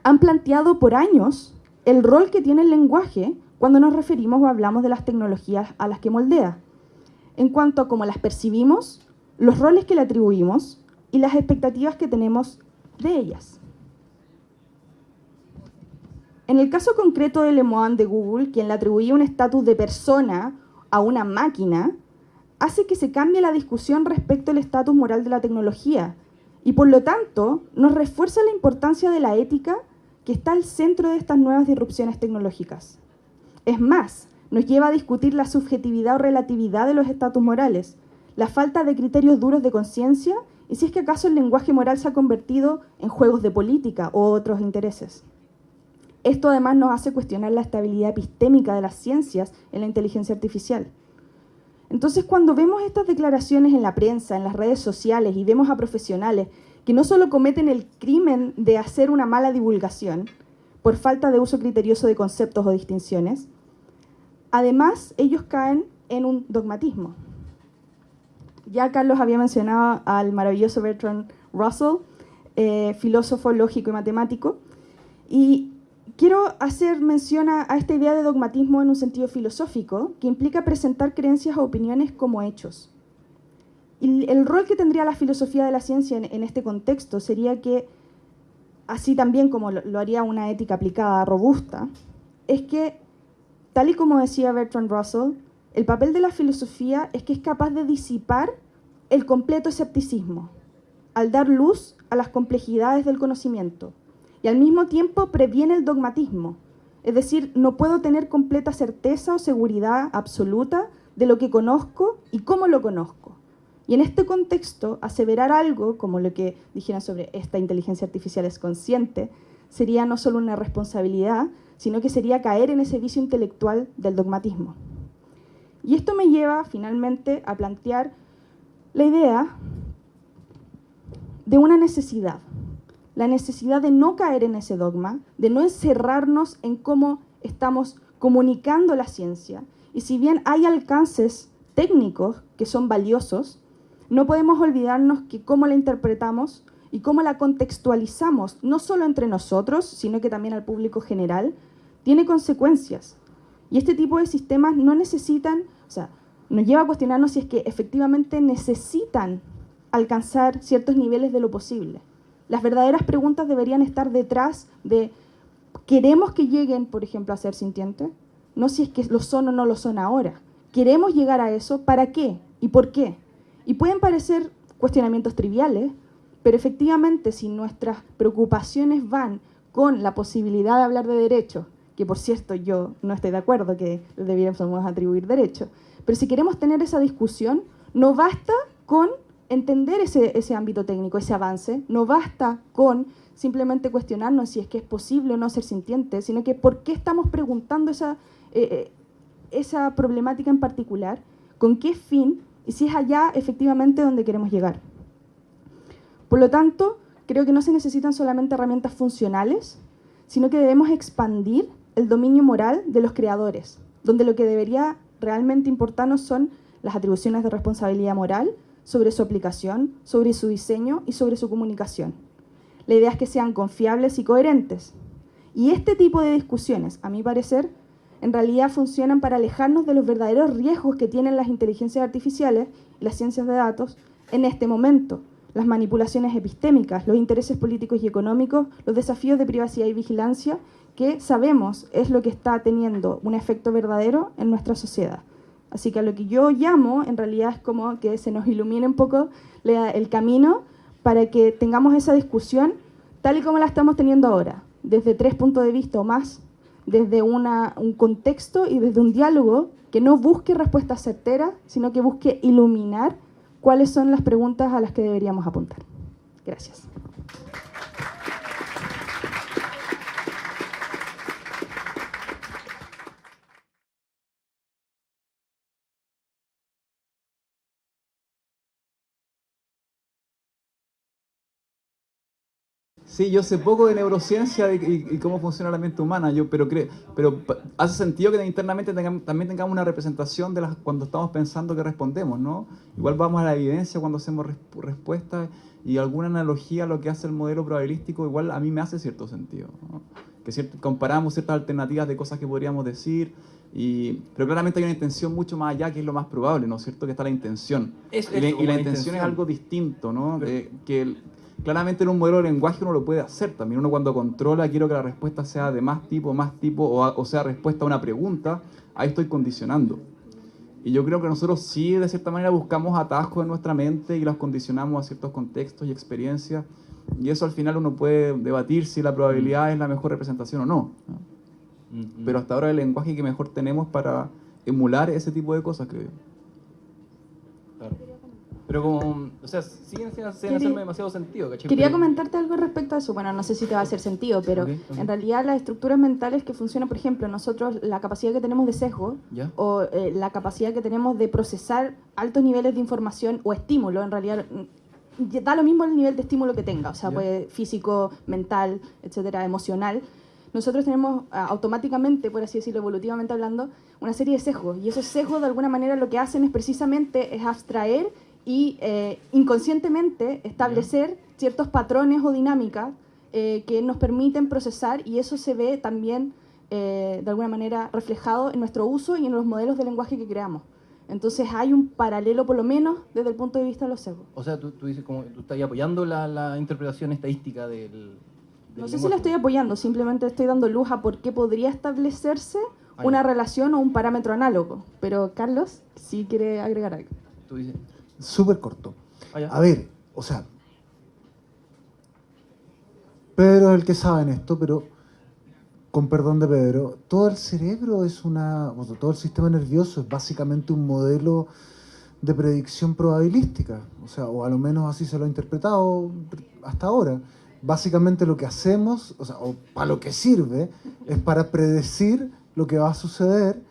han planteado por años el rol que tiene el lenguaje cuando nos referimos o hablamos de las tecnologías a las que moldea, en cuanto a cómo las percibimos, los roles que le atribuimos y las expectativas que tenemos de ellas. En el caso concreto de Lemoine de Google, quien le atribuía un estatus de persona a una máquina, hace que se cambie la discusión respecto al estatus moral de la tecnología y, por lo tanto, nos refuerza la importancia de la ética que está al centro de estas nuevas disrupciones tecnológicas. Es más, nos lleva a discutir la subjetividad o relatividad de los estatus morales, la falta de criterios duros de conciencia y si es que acaso el lenguaje moral se ha convertido en juegos de política o otros intereses. Esto además nos hace cuestionar la estabilidad epistémica de las ciencias en la inteligencia artificial. Entonces, cuando vemos estas declaraciones en la prensa, en las redes sociales, y vemos a profesionales que no solo cometen el crimen de hacer una mala divulgación por falta de uso criterioso de conceptos o distinciones, además ellos caen en un dogmatismo. Ya Carlos había mencionado al maravilloso Bertrand Russell, filósofo lógico y matemático, y quiero hacer mención a esta idea de dogmatismo en un sentido filosófico, que implica presentar creencias o opiniones como hechos. Y el rol que tendría la filosofía de la ciencia en este contexto sería que, así también como lo haría una ética aplicada robusta, es que, tal y como decía Bertrand Russell, el papel de la filosofía es que es capaz de disipar el completo escepticismo, al dar luz a las complejidades del conocimiento, y al mismo tiempo previene el dogmatismo, es decir, no puedo tener completa certeza o seguridad absoluta de lo que conozco y cómo lo conozco. Y en este contexto, aseverar algo, como lo que dijeron sobre esta inteligencia artificial es consciente, sería no solo una responsabilidad, sino que sería caer en ese vicio intelectual del dogmatismo. Y esto me lleva finalmente a plantear la idea de una necesidad. La necesidad de no caer en ese dogma, de no encerrarnos en cómo estamos comunicando la ciencia. Y si bien hay alcances técnicos que son valiosos, no podemos olvidarnos que cómo la interpretamos y cómo la contextualizamos, no solo entre nosotros, sino que también al público general, tiene consecuencias. Y este tipo de sistemas no necesitan, nos lleva a cuestionarnos si es que efectivamente necesitan alcanzar ciertos niveles de lo posible. Las verdaderas preguntas deberían estar detrás de, ¿queremos que lleguen, por ejemplo, a ser sintientes? No si es que lo son o no lo son ahora. ¿Queremos llegar a eso? ¿Para qué? ¿Y por qué? Y pueden parecer cuestionamientos triviales, pero efectivamente si nuestras preocupaciones van con la posibilidad de hablar de derechos, que por cierto yo no estoy de acuerdo que debiéramos atribuir derechos, pero si queremos tener esa discusión, no basta con entender ese ámbito técnico, ese avance, no basta con simplemente cuestionarnos si es que es posible o no ser sintiente, sino que por qué estamos preguntando esa problemática en particular, con qué fin y si es allá efectivamente donde queremos llegar. Por lo tanto, creo que no se necesitan solamente herramientas funcionales, sino que debemos expandir el dominio moral de los creadores, donde lo que debería realmente importarnos son las atribuciones de responsabilidad moral sobre su aplicación, sobre su diseño y sobre su comunicación. La idea es que sean confiables y coherentes. Y este tipo de discusiones, a mi parecer, en realidad funcionan para alejarnos de los verdaderos riesgos que tienen las inteligencias artificiales y las ciencias de datos en este momento. Las manipulaciones epistémicas, los intereses políticos y económicos, los desafíos de privacidad y vigilancia, que sabemos es lo que está teniendo un efecto verdadero en nuestra sociedad. Así que a lo que yo llamo, en realidad es como que se nos ilumine un poco el camino para que tengamos esa discusión tal y como la estamos teniendo ahora, desde 3 puntos de vista o más, desde un contexto y desde un diálogo que no busque respuestas certeras, sino que busque iluminar cuáles son las preguntas a las que deberíamos apuntar. Gracias. Sí, yo sé poco de neurociencia y cómo funciona la mente humana, pero hace sentido que internamente también tengamos una representación de cuando estamos pensando que respondemos, ¿no? Igual vamos a la evidencia cuando hacemos respuestas y alguna analogía a lo que hace el modelo probabilístico, igual a mí me hace cierto sentido, ¿no? Que comparamos ciertas alternativas de cosas que podríamos decir, pero claramente hay una intención mucho más allá, que es lo más probable, ¿no es cierto? Que está la intención. Y la intención es algo distinto, ¿no? Claramente en un modelo de lenguaje uno lo puede hacer también. Uno cuando controla, quiero que la respuesta sea de más tipo, o sea, respuesta a una pregunta, ahí estoy condicionando. Y yo creo que nosotros sí, de cierta manera, buscamos atajos en nuestra mente y los condicionamos a ciertos contextos y experiencias. Y eso al final uno puede debatir si la probabilidad es la mejor representación o no, ¿no? Pero hasta ahora el lenguaje que mejor tenemos para emular ese tipo de cosas, creo yo. Claro. Pero como, o sea, siguen sin hacerme demasiado sentido, ¿cachai? Quería comentarte algo respecto a eso. Bueno, no sé si te va a hacer sentido, pero en realidad las estructuras mentales que funcionan, por ejemplo, nosotros, la capacidad que tenemos de sesgo, ¿ya? o la capacidad que tenemos de procesar altos niveles de información o estímulo, en realidad da lo mismo el nivel de estímulo que tenga, o sea, puede físico, mental, etcétera, emocional. Nosotros tenemos automáticamente, por así decirlo, evolutivamente hablando, una serie de sesgos, y esos sesgos de alguna manera lo que hacen es precisamente abstraer y inconscientemente establecer ciertos patrones o dinámicas que nos permiten procesar, y eso se ve también de alguna manera reflejado en nuestro uso y en los modelos de lenguaje que creamos. Entonces hay un paralelo, por lo menos, desde el punto de vista de los sesgos. O sea, tú dices, como tú estás apoyando la interpretación estadística del no sé si la estoy apoyando, simplemente estoy dando luz a por qué podría establecerse una relación o un parámetro análogo. Pero Carlos, sí quiere agregar algo. Tú dices... Súper corto. A ver, o sea, Pedro es el que sabe en esto, pero con perdón de Pedro, todo el cerebro es todo el sistema nervioso es básicamente un modelo de predicción probabilística, o sea, o a lo menos así se lo ha interpretado hasta ahora. Básicamente lo que hacemos, o sea, o para lo que sirve, es para predecir lo que va a suceder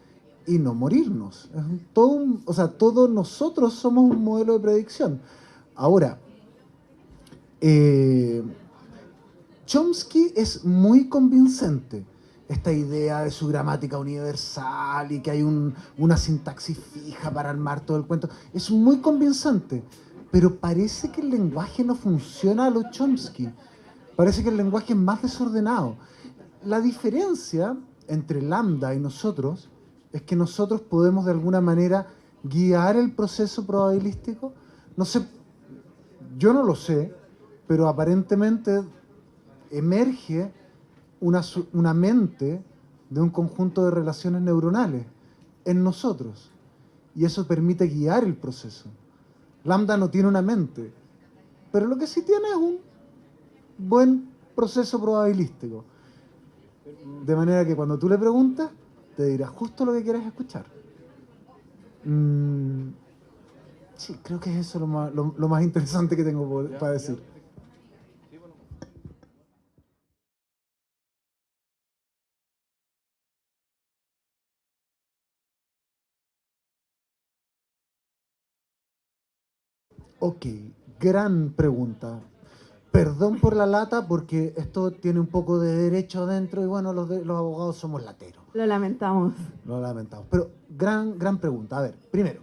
y no morirnos. Es o sea, todos nosotros somos un modelo de predicción. Ahora, Chomsky es muy convincente. Esta idea de su gramática universal y que hay una sintaxis fija para armar todo el cuento, es muy convincente. Pero parece que el lenguaje no funciona a lo Chomsky. Parece que el lenguaje es más desordenado. La diferencia entre Lambda y nosotros es que nosotros podemos de alguna manera guiar el proceso probabilístico. No sé, yo no lo sé, pero aparentemente emerge una mente de un conjunto de relaciones neuronales en nosotros. Y eso permite guiar el proceso. Lambda no tiene una mente, pero lo que sí tiene es un buen proceso probabilístico. De manera que cuando tú le preguntas, te dirá justo lo que quieres escuchar. Sí, creo que es eso lo más interesante que tengo para decir. Ok, gran pregunta. Perdón por la lata, porque esto tiene un poco de derecho adentro y bueno, los abogados somos lateros. Lo lamentamos. Lo lamentamos. Pero gran pregunta. A ver, primero,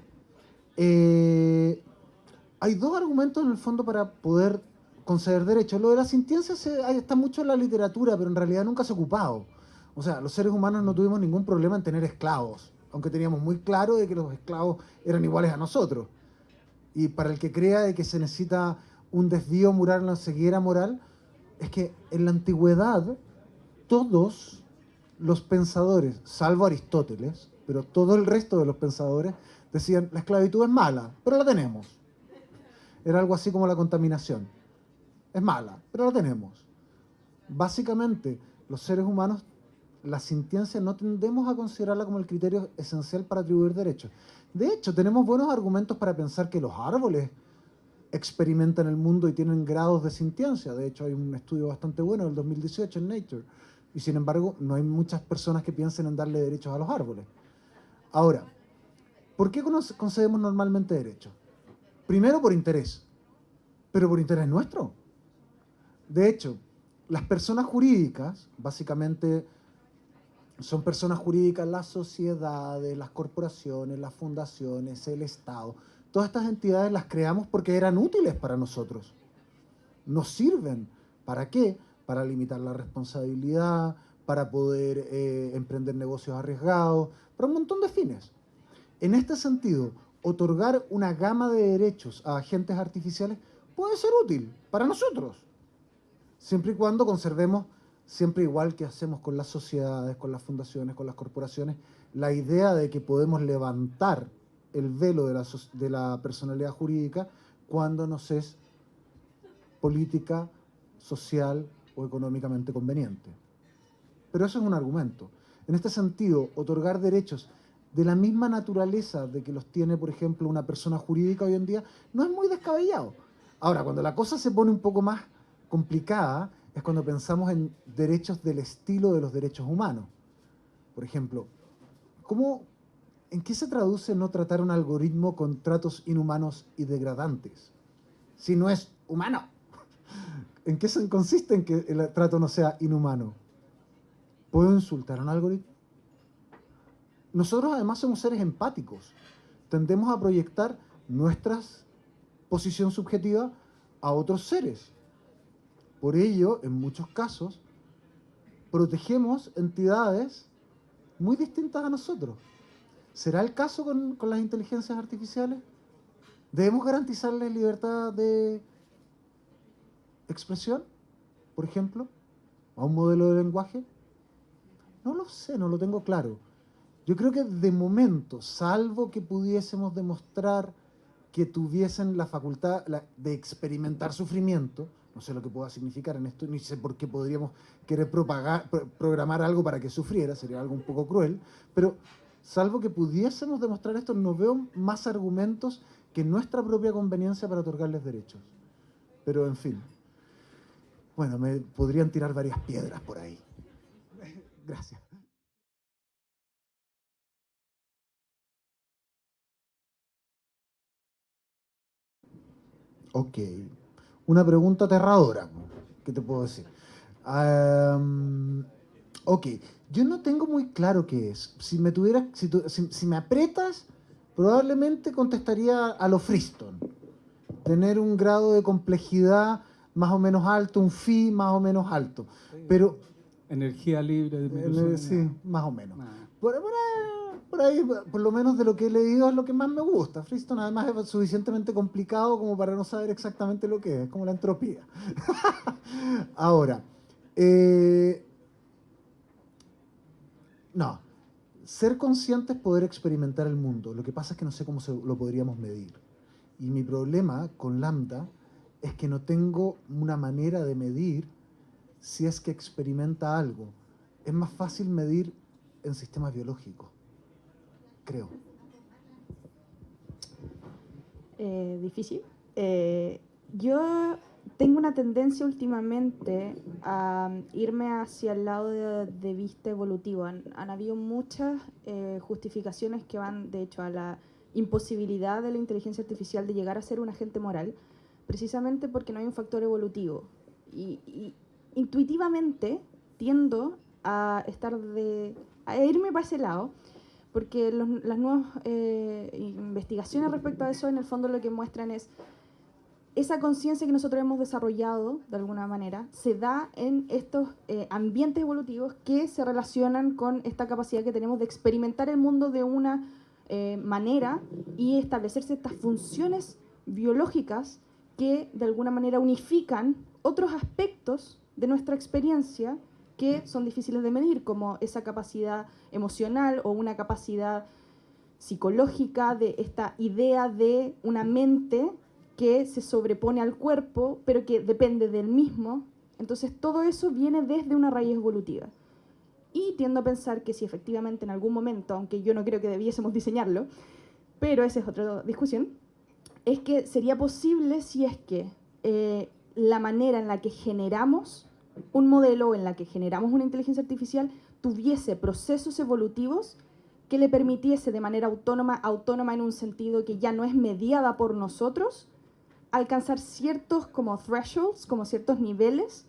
hay dos argumentos en el fondo para poder conceder derecho. Lo de la sintiencia está mucho en la literatura, pero en realidad nunca se ha ocupado. O sea, los seres humanos no tuvimos ningún problema en tener esclavos, aunque teníamos muy claro de que los esclavos eran iguales a nosotros. Y para el que crea de que se necesita un desvío moral, una ceguera moral, es que en la antigüedad todos los pensadores, salvo Aristóteles, pero todo el resto de los pensadores decían, la esclavitud es mala, pero la tenemos. Era algo así como la contaminación. Es mala, pero la tenemos. Básicamente, los seres humanos la sintiencia no tendemos a considerarla como el criterio esencial para atribuir derechos. De hecho, tenemos buenos argumentos para pensar que los árboles experimentan el mundo y tienen grados de sintiencia. De hecho, hay un estudio bastante bueno del 2018 en Nature. Y sin embargo, no hay muchas personas que piensen en darle derechos a los árboles. Ahora, ¿por qué concedemos normalmente derechos? Primero por interés, pero por interés nuestro. De hecho, las personas jurídicas, básicamente, son personas jurídicas las sociedades, las corporaciones, las fundaciones, el Estado. Todas estas entidades las creamos porque eran útiles para nosotros. Nos sirven. ¿Para qué? Para limitar la responsabilidad, para poder emprender negocios arriesgados, para un montón de fines. En este sentido, otorgar una gama de derechos a agentes artificiales puede ser útil para nosotros, siempre y cuando conservemos, siempre igual que hacemos con las sociedades, con las fundaciones, con las corporaciones, la idea de que podemos levantar el velo de la personalidad jurídica cuando nos es política, social o económicamente conveniente. Pero eso es un argumento. En este sentido, otorgar derechos de la misma naturaleza de que los tiene, por ejemplo, una persona jurídica hoy en día, no es muy descabellado. Ahora, cuando la cosa se pone un poco más complicada, es cuando pensamos en derechos del estilo de los derechos humanos. Por ejemplo, ¿en qué se traduce no tratar un algoritmo con tratos inhumanos y degradantes? Si no es humano. ¿En qué consiste en que el trato no sea inhumano? ¿Puedo insultar a un algoritmo? Nosotros además somos seres empáticos. Tendemos a proyectar nuestra posición subjetiva a otros seres. Por ello, en muchos casos, protegemos entidades muy distintas a nosotros. ¿Será el caso con las inteligencias artificiales? ¿Debemos garantizarles libertad de expresión, por ejemplo, a un modelo de lenguaje? No lo sé, no lo tengo claro. Yo creo que de momento, salvo que pudiésemos demostrar que tuviesen la facultad de experimentar sufrimiento, no sé lo que pueda significar en esto, ni sé por qué podríamos querer programar algo para que sufriera, sería algo un poco cruel, pero salvo que pudiésemos demostrar esto, no veo más argumentos que nuestra propia conveniencia para otorgarles derechos. Pero en fin, bueno, me podrían tirar varias piedras por ahí. Gracias. Ok. Una pregunta aterradora. ¿Qué te puedo decir? Ok. Yo no tengo muy claro qué es. Si me aprietas, probablemente contestaría a lo Freestone. Tener un grado de complejidad más o menos alto, un phi más o menos alto. Pero Energía libre de sí, más o menos. Por ahí, por lo menos de lo que he leído, es lo que más me gusta. Freestone además es suficientemente complicado como para no saber exactamente lo que es como la entropía. Ahora, no. Ser consciente es poder experimentar el mundo. Lo que pasa es que no sé cómo lo podríamos medir. Y mi problema con Lambda es que no tengo una manera de medir si es que experimenta algo. Es más fácil medir en sistemas biológicos, creo. Difícil. Yo tengo una tendencia últimamente a irme hacia el lado de vista evolutivo. Han habido muchas justificaciones que van, de hecho, a la imposibilidad de la inteligencia artificial de llegar a ser un agente moral, precisamente porque no hay un factor evolutivo. Y intuitivamente tiendo a irme para ese lado, porque las nuevas investigaciones respecto a eso, en el fondo lo que muestran es esa conciencia que nosotros hemos desarrollado, de alguna manera, se da en estos ambientes evolutivos que se relacionan con esta capacidad que tenemos de experimentar el mundo de una manera y establecerse estas funciones biológicas que de alguna manera unifican otros aspectos de nuestra experiencia que son difíciles de medir, como esa capacidad emocional o una capacidad psicológica de esta idea de una mente que se sobrepone al cuerpo, pero que depende del mismo. Entonces todo eso viene desde una raíz evolutiva. Y tiendo a pensar que si efectivamente en algún momento, aunque yo no creo que debiésemos diseñarlo, pero esa es otra discusión, es que sería posible si es que la manera en la que generamos un modelo, en la que generamos una inteligencia artificial, tuviese procesos evolutivos que le permitiese de manera autónoma en un sentido que ya no es mediada por nosotros, alcanzar ciertos como thresholds, como ciertos niveles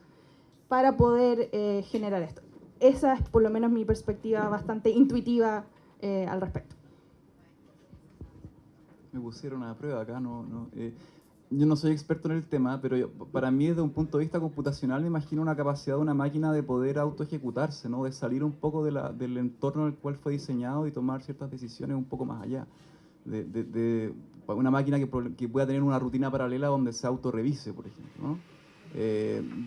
para poder generar esto. Esa es por lo menos mi perspectiva bastante intuitiva al respecto. Me pusieron a prueba acá, yo no soy experto en el tema, pero para mí desde un punto de vista computacional me imagino una capacidad de una máquina de poder autoejecutarse, ¿no? De salir un poco del entorno en el cual fue diseñado y tomar ciertas decisiones un poco más allá. De una máquina que pueda tener una rutina paralela donde se autorrevise, por ejemplo, ¿no?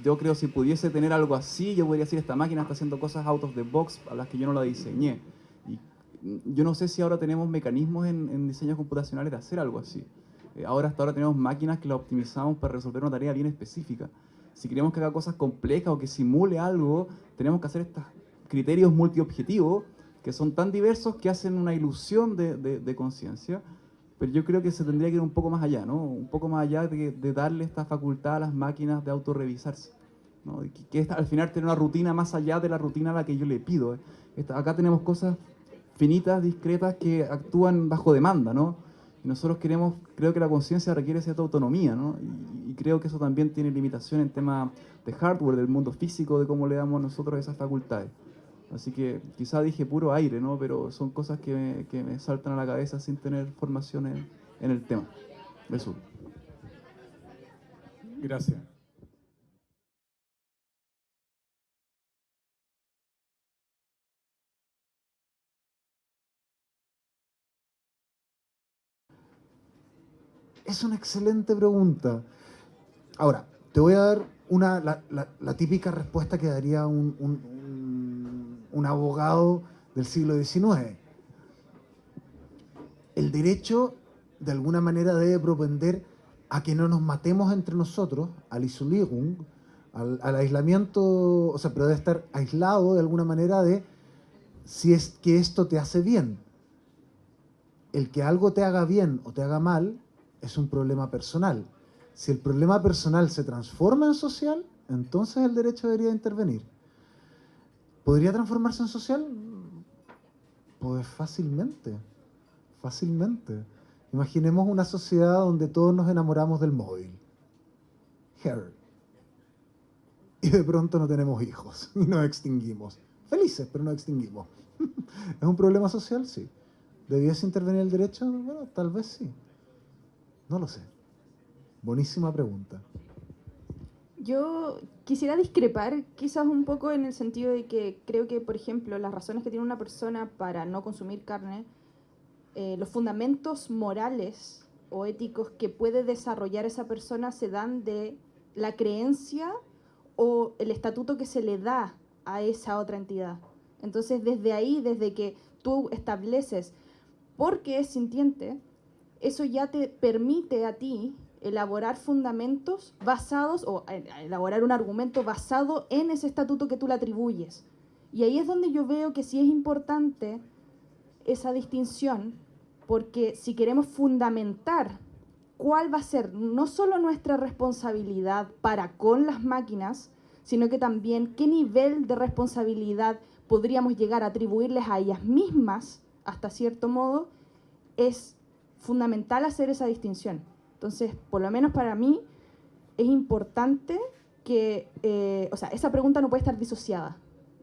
Yo creo si pudiese tener algo así, yo podría decir, esta máquina está haciendo cosas out of the box a las que yo no la diseñé. Y yo no sé si ahora tenemos mecanismos en diseños computacionales de hacer algo así. Hasta ahora tenemos máquinas que la optimizamos para resolver una tarea bien específica. Si queremos que haga cosas complejas o que simule algo, tenemos que hacer estos criterios multiobjetivos que son tan diversos que hacen una ilusión de conciencia. Pero yo creo que se tendría que ir un poco más allá, ¿no? Un poco más allá de darle esta facultad a las máquinas de autorrevisarse, ¿no? Que al final tener una rutina más allá de la rutina a la que yo le pido. Acá tenemos cosas finitas, discretas, que actúan bajo demanda, ¿no? Y nosotros creo que la conciencia requiere cierta autonomía, ¿no? Y creo que eso también tiene limitación en tema de hardware, del mundo físico, de cómo le damos nosotros esas facultades. Así que quizá dije puro aire, ¿no? Pero son cosas que me saltan a la cabeza sin tener formación en el tema. Eso. Gracias. Es una excelente pregunta. Ahora, te voy a dar la típica respuesta que daría un abogado del siglo XIX. El derecho, de alguna manera, debe propender a que no nos matemos entre nosotros, al Isolierung, al aislamiento, o sea, pero debe estar aislado de alguna manera de si es que esto te hace bien. El que algo te haga bien o te haga mal es un problema personal. Si el problema personal se transforma en social, entonces el derecho debería intervenir. ¿Podría transformarse en social? Pues fácilmente, fácilmente. Imaginemos una sociedad donde todos nos enamoramos del móvil. Her. Y de pronto no tenemos hijos y nos extinguimos. Felices, pero nos extinguimos. ¿Es un problema social? Sí. ¿Debiese intervenir el derecho? Bueno, tal vez sí. No lo sé. Buenísima pregunta. Yo quisiera discrepar quizás un poco en el sentido de que creo que, por ejemplo, las razones que tiene una persona para no consumir carne, los fundamentos morales o éticos que puede desarrollar esa persona se dan de la creencia o el estatuto que se le da a esa otra entidad. Entonces, desde ahí, desde que tú estableces por qué es sintiente, eso ya te permite a ti elaborar fundamentos basados, o elaborar un argumento basado en ese estatuto que tú le atribuyes. Y ahí es donde yo veo que sí es importante esa distinción, porque si queremos fundamentar cuál va a ser no solo nuestra responsabilidad para con las máquinas, sino que también qué nivel de responsabilidad podríamos llegar a atribuirles a ellas mismas, hasta cierto modo, es fundamental hacer esa distinción. Entonces, por lo menos para mí, es importante que, esa pregunta no puede estar disociada.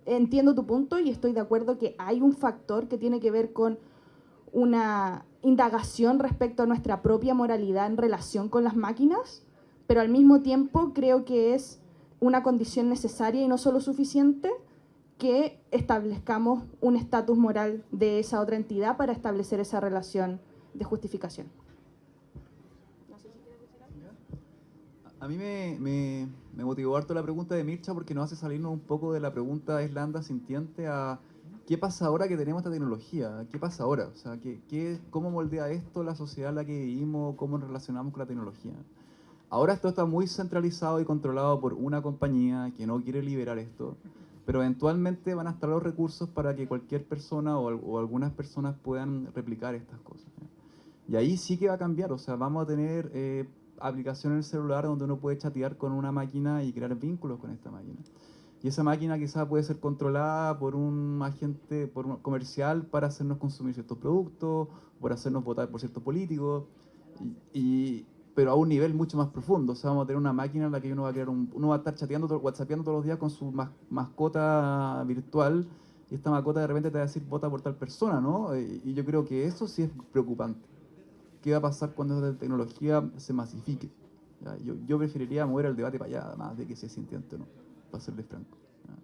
Entiendo tu punto y estoy de acuerdo que hay un factor que tiene que ver con una indagación respecto a nuestra propia moralidad en relación con las máquinas, pero al mismo tiempo creo que es una condición necesaria y no solo suficiente que establezcamos un estatus moral de esa otra entidad para establecer esa relación de justificación. A mí me motivó harto la pregunta de Mircha porque nos hace salirnos un poco de la pregunta de Islanda sintiente a ¿qué pasa ahora que tenemos esta tecnología? ¿Qué pasa ahora? O sea, ¿cómo moldea esto la sociedad en la que vivimos? ¿Cómo nos relacionamos con la tecnología? Ahora esto está muy centralizado y controlado por una compañía que no quiere liberar esto. pero eventualmente van a estar los recursos para que cualquier persona o algunas personas puedan replicar estas cosas. Y ahí sí que va a cambiar, o sea, vamos a tener aplicación en el celular donde uno puede chatear con una máquina y crear vínculos con esta máquina. Y esa máquina quizás puede ser controlada por un agente comercial para hacernos consumir ciertos productos, por hacernos votar por ciertos políticos, pero a un nivel mucho más profundo. O sea, vamos a tener una máquina en la que uno va a crear uno va a estar chateando, whatsappeando todos los días con su mascota virtual, y esta mascota de repente te va a decir vota por tal persona, ¿no? Y yo creo que eso sí es preocupante. ¿Qué va a pasar cuando esta tecnología se masifique? ¿Ya? Yo preferiría mover el debate para allá, además de que si es sintiente o no, para serles franco. ¿Ya?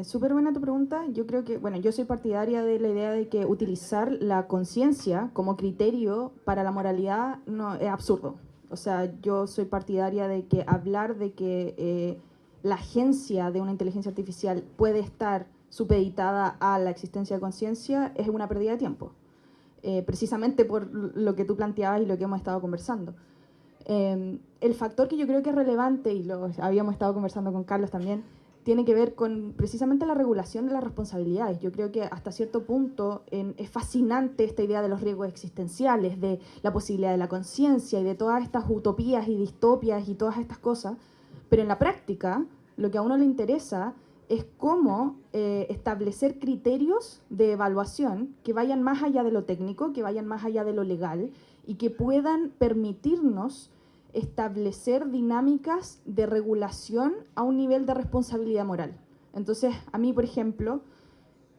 Súper buena tu pregunta. Yo creo que, bueno, yo soy partidaria de la idea de que utilizar la conciencia como criterio para la moralidad no es absurdo. O sea, yo soy partidaria de que hablar de que la agencia de una inteligencia artificial puede estar supeditada a la existencia de conciencia es una pérdida de tiempo. Precisamente por lo que tú planteabas y lo que hemos estado conversando. El factor que yo creo que es relevante, y lo habíamos estado conversando con Carlos también, tiene que ver con precisamente la regulación de las responsabilidades. Yo creo que hasta cierto punto es fascinante esta idea de los riesgos existenciales, de la posibilidad de la conciencia y de todas estas utopías y distopias y todas estas cosas, pero en la práctica lo que a uno le interesa es cómo establecer criterios de evaluación que vayan más allá de lo técnico, que vayan más allá de lo legal y que puedan permitirnos establecer dinámicas de regulación a un nivel de responsabilidad moral. Entonces, a mí, por ejemplo,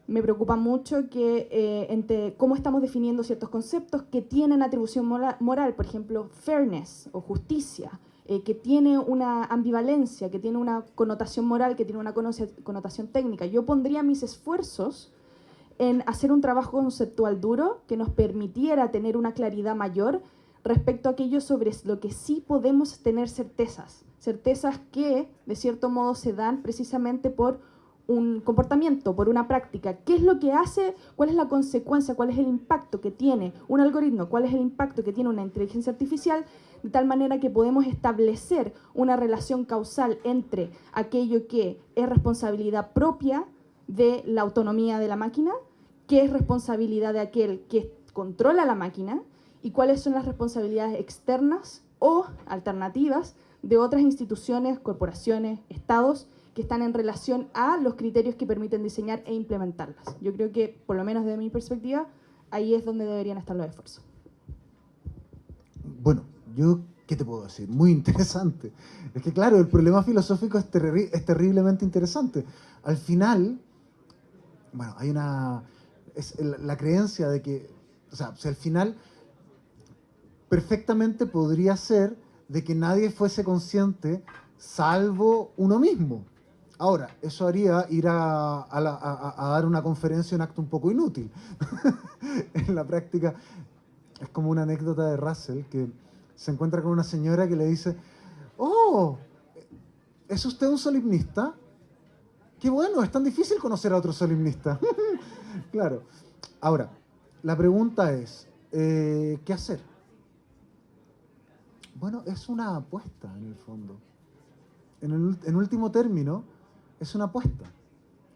me preocupa mucho que cómo estamos definiendo ciertos conceptos que tienen atribución moral, por ejemplo, fairness o justicia, que tiene una ambivalencia, que tiene una connotación moral, que tiene una connotación técnica. Yo pondría mis esfuerzos en hacer un trabajo conceptual duro que nos permitiera tener una claridad mayor respecto a aquello sobre lo que sí podemos tener certezas. Certezas que, de cierto modo, se dan precisamente por un comportamiento, por una práctica. ¿Qué es lo que hace? ¿Cuál es la consecuencia? ¿Cuál es el impacto que tiene un algoritmo? ¿Cuál es el impacto que tiene una inteligencia artificial? De tal manera que podemos establecer una relación causal entre aquello que es responsabilidad propia de la autonomía de la máquina, qué es responsabilidad de aquel que controla la máquina y cuáles son las responsabilidades externas o alternativas de otras instituciones, corporaciones, estados que están en relación a los criterios que permiten diseñar e implementarlas. Yo creo que, por lo menos desde mi perspectiva, ahí es donde deberían estar los esfuerzos. Bueno, ¿qué te puedo decir? Muy interesante. Es que claro, el problema filosófico es terriblemente interesante. Al final, bueno, hay la creencia de que, o sea, al final perfectamente podría ser de que nadie fuese consciente salvo uno mismo. Ahora, eso haría ir a dar una conferencia, un acto un poco inútil. En la práctica, es como una anécdota de Russell, que se encuentra con una señora que le dice, oh, ¿es usted un solimnista? Qué bueno, es tan difícil conocer a otro solimnista. Claro. Ahora, la pregunta es, ¿qué hacer? Bueno, es una apuesta en el fondo. En último término, es una apuesta.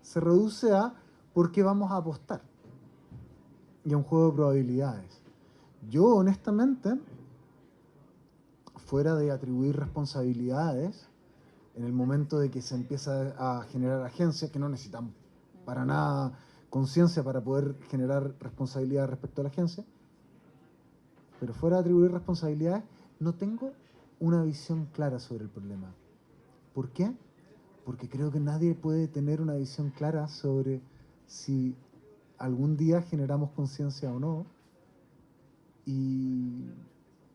Se reduce a por qué vamos a apostar. Y a un juego de probabilidades. Yo, honestamente, fuera de atribuir responsabilidades, en el momento de que se empieza a generar agencias que no necesitan para nada conciencia para poder generar responsabilidad respecto a la agencia, pero fuera de atribuir responsabilidades, no tengo una visión clara sobre el problema. ¿Por qué? Porque creo que nadie puede tener una visión clara sobre si algún día generamos conciencia o no, y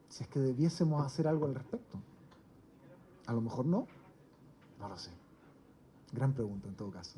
si es que debiésemos hacer algo al respecto. A lo mejor no lo sé. Gran pregunta en todo caso.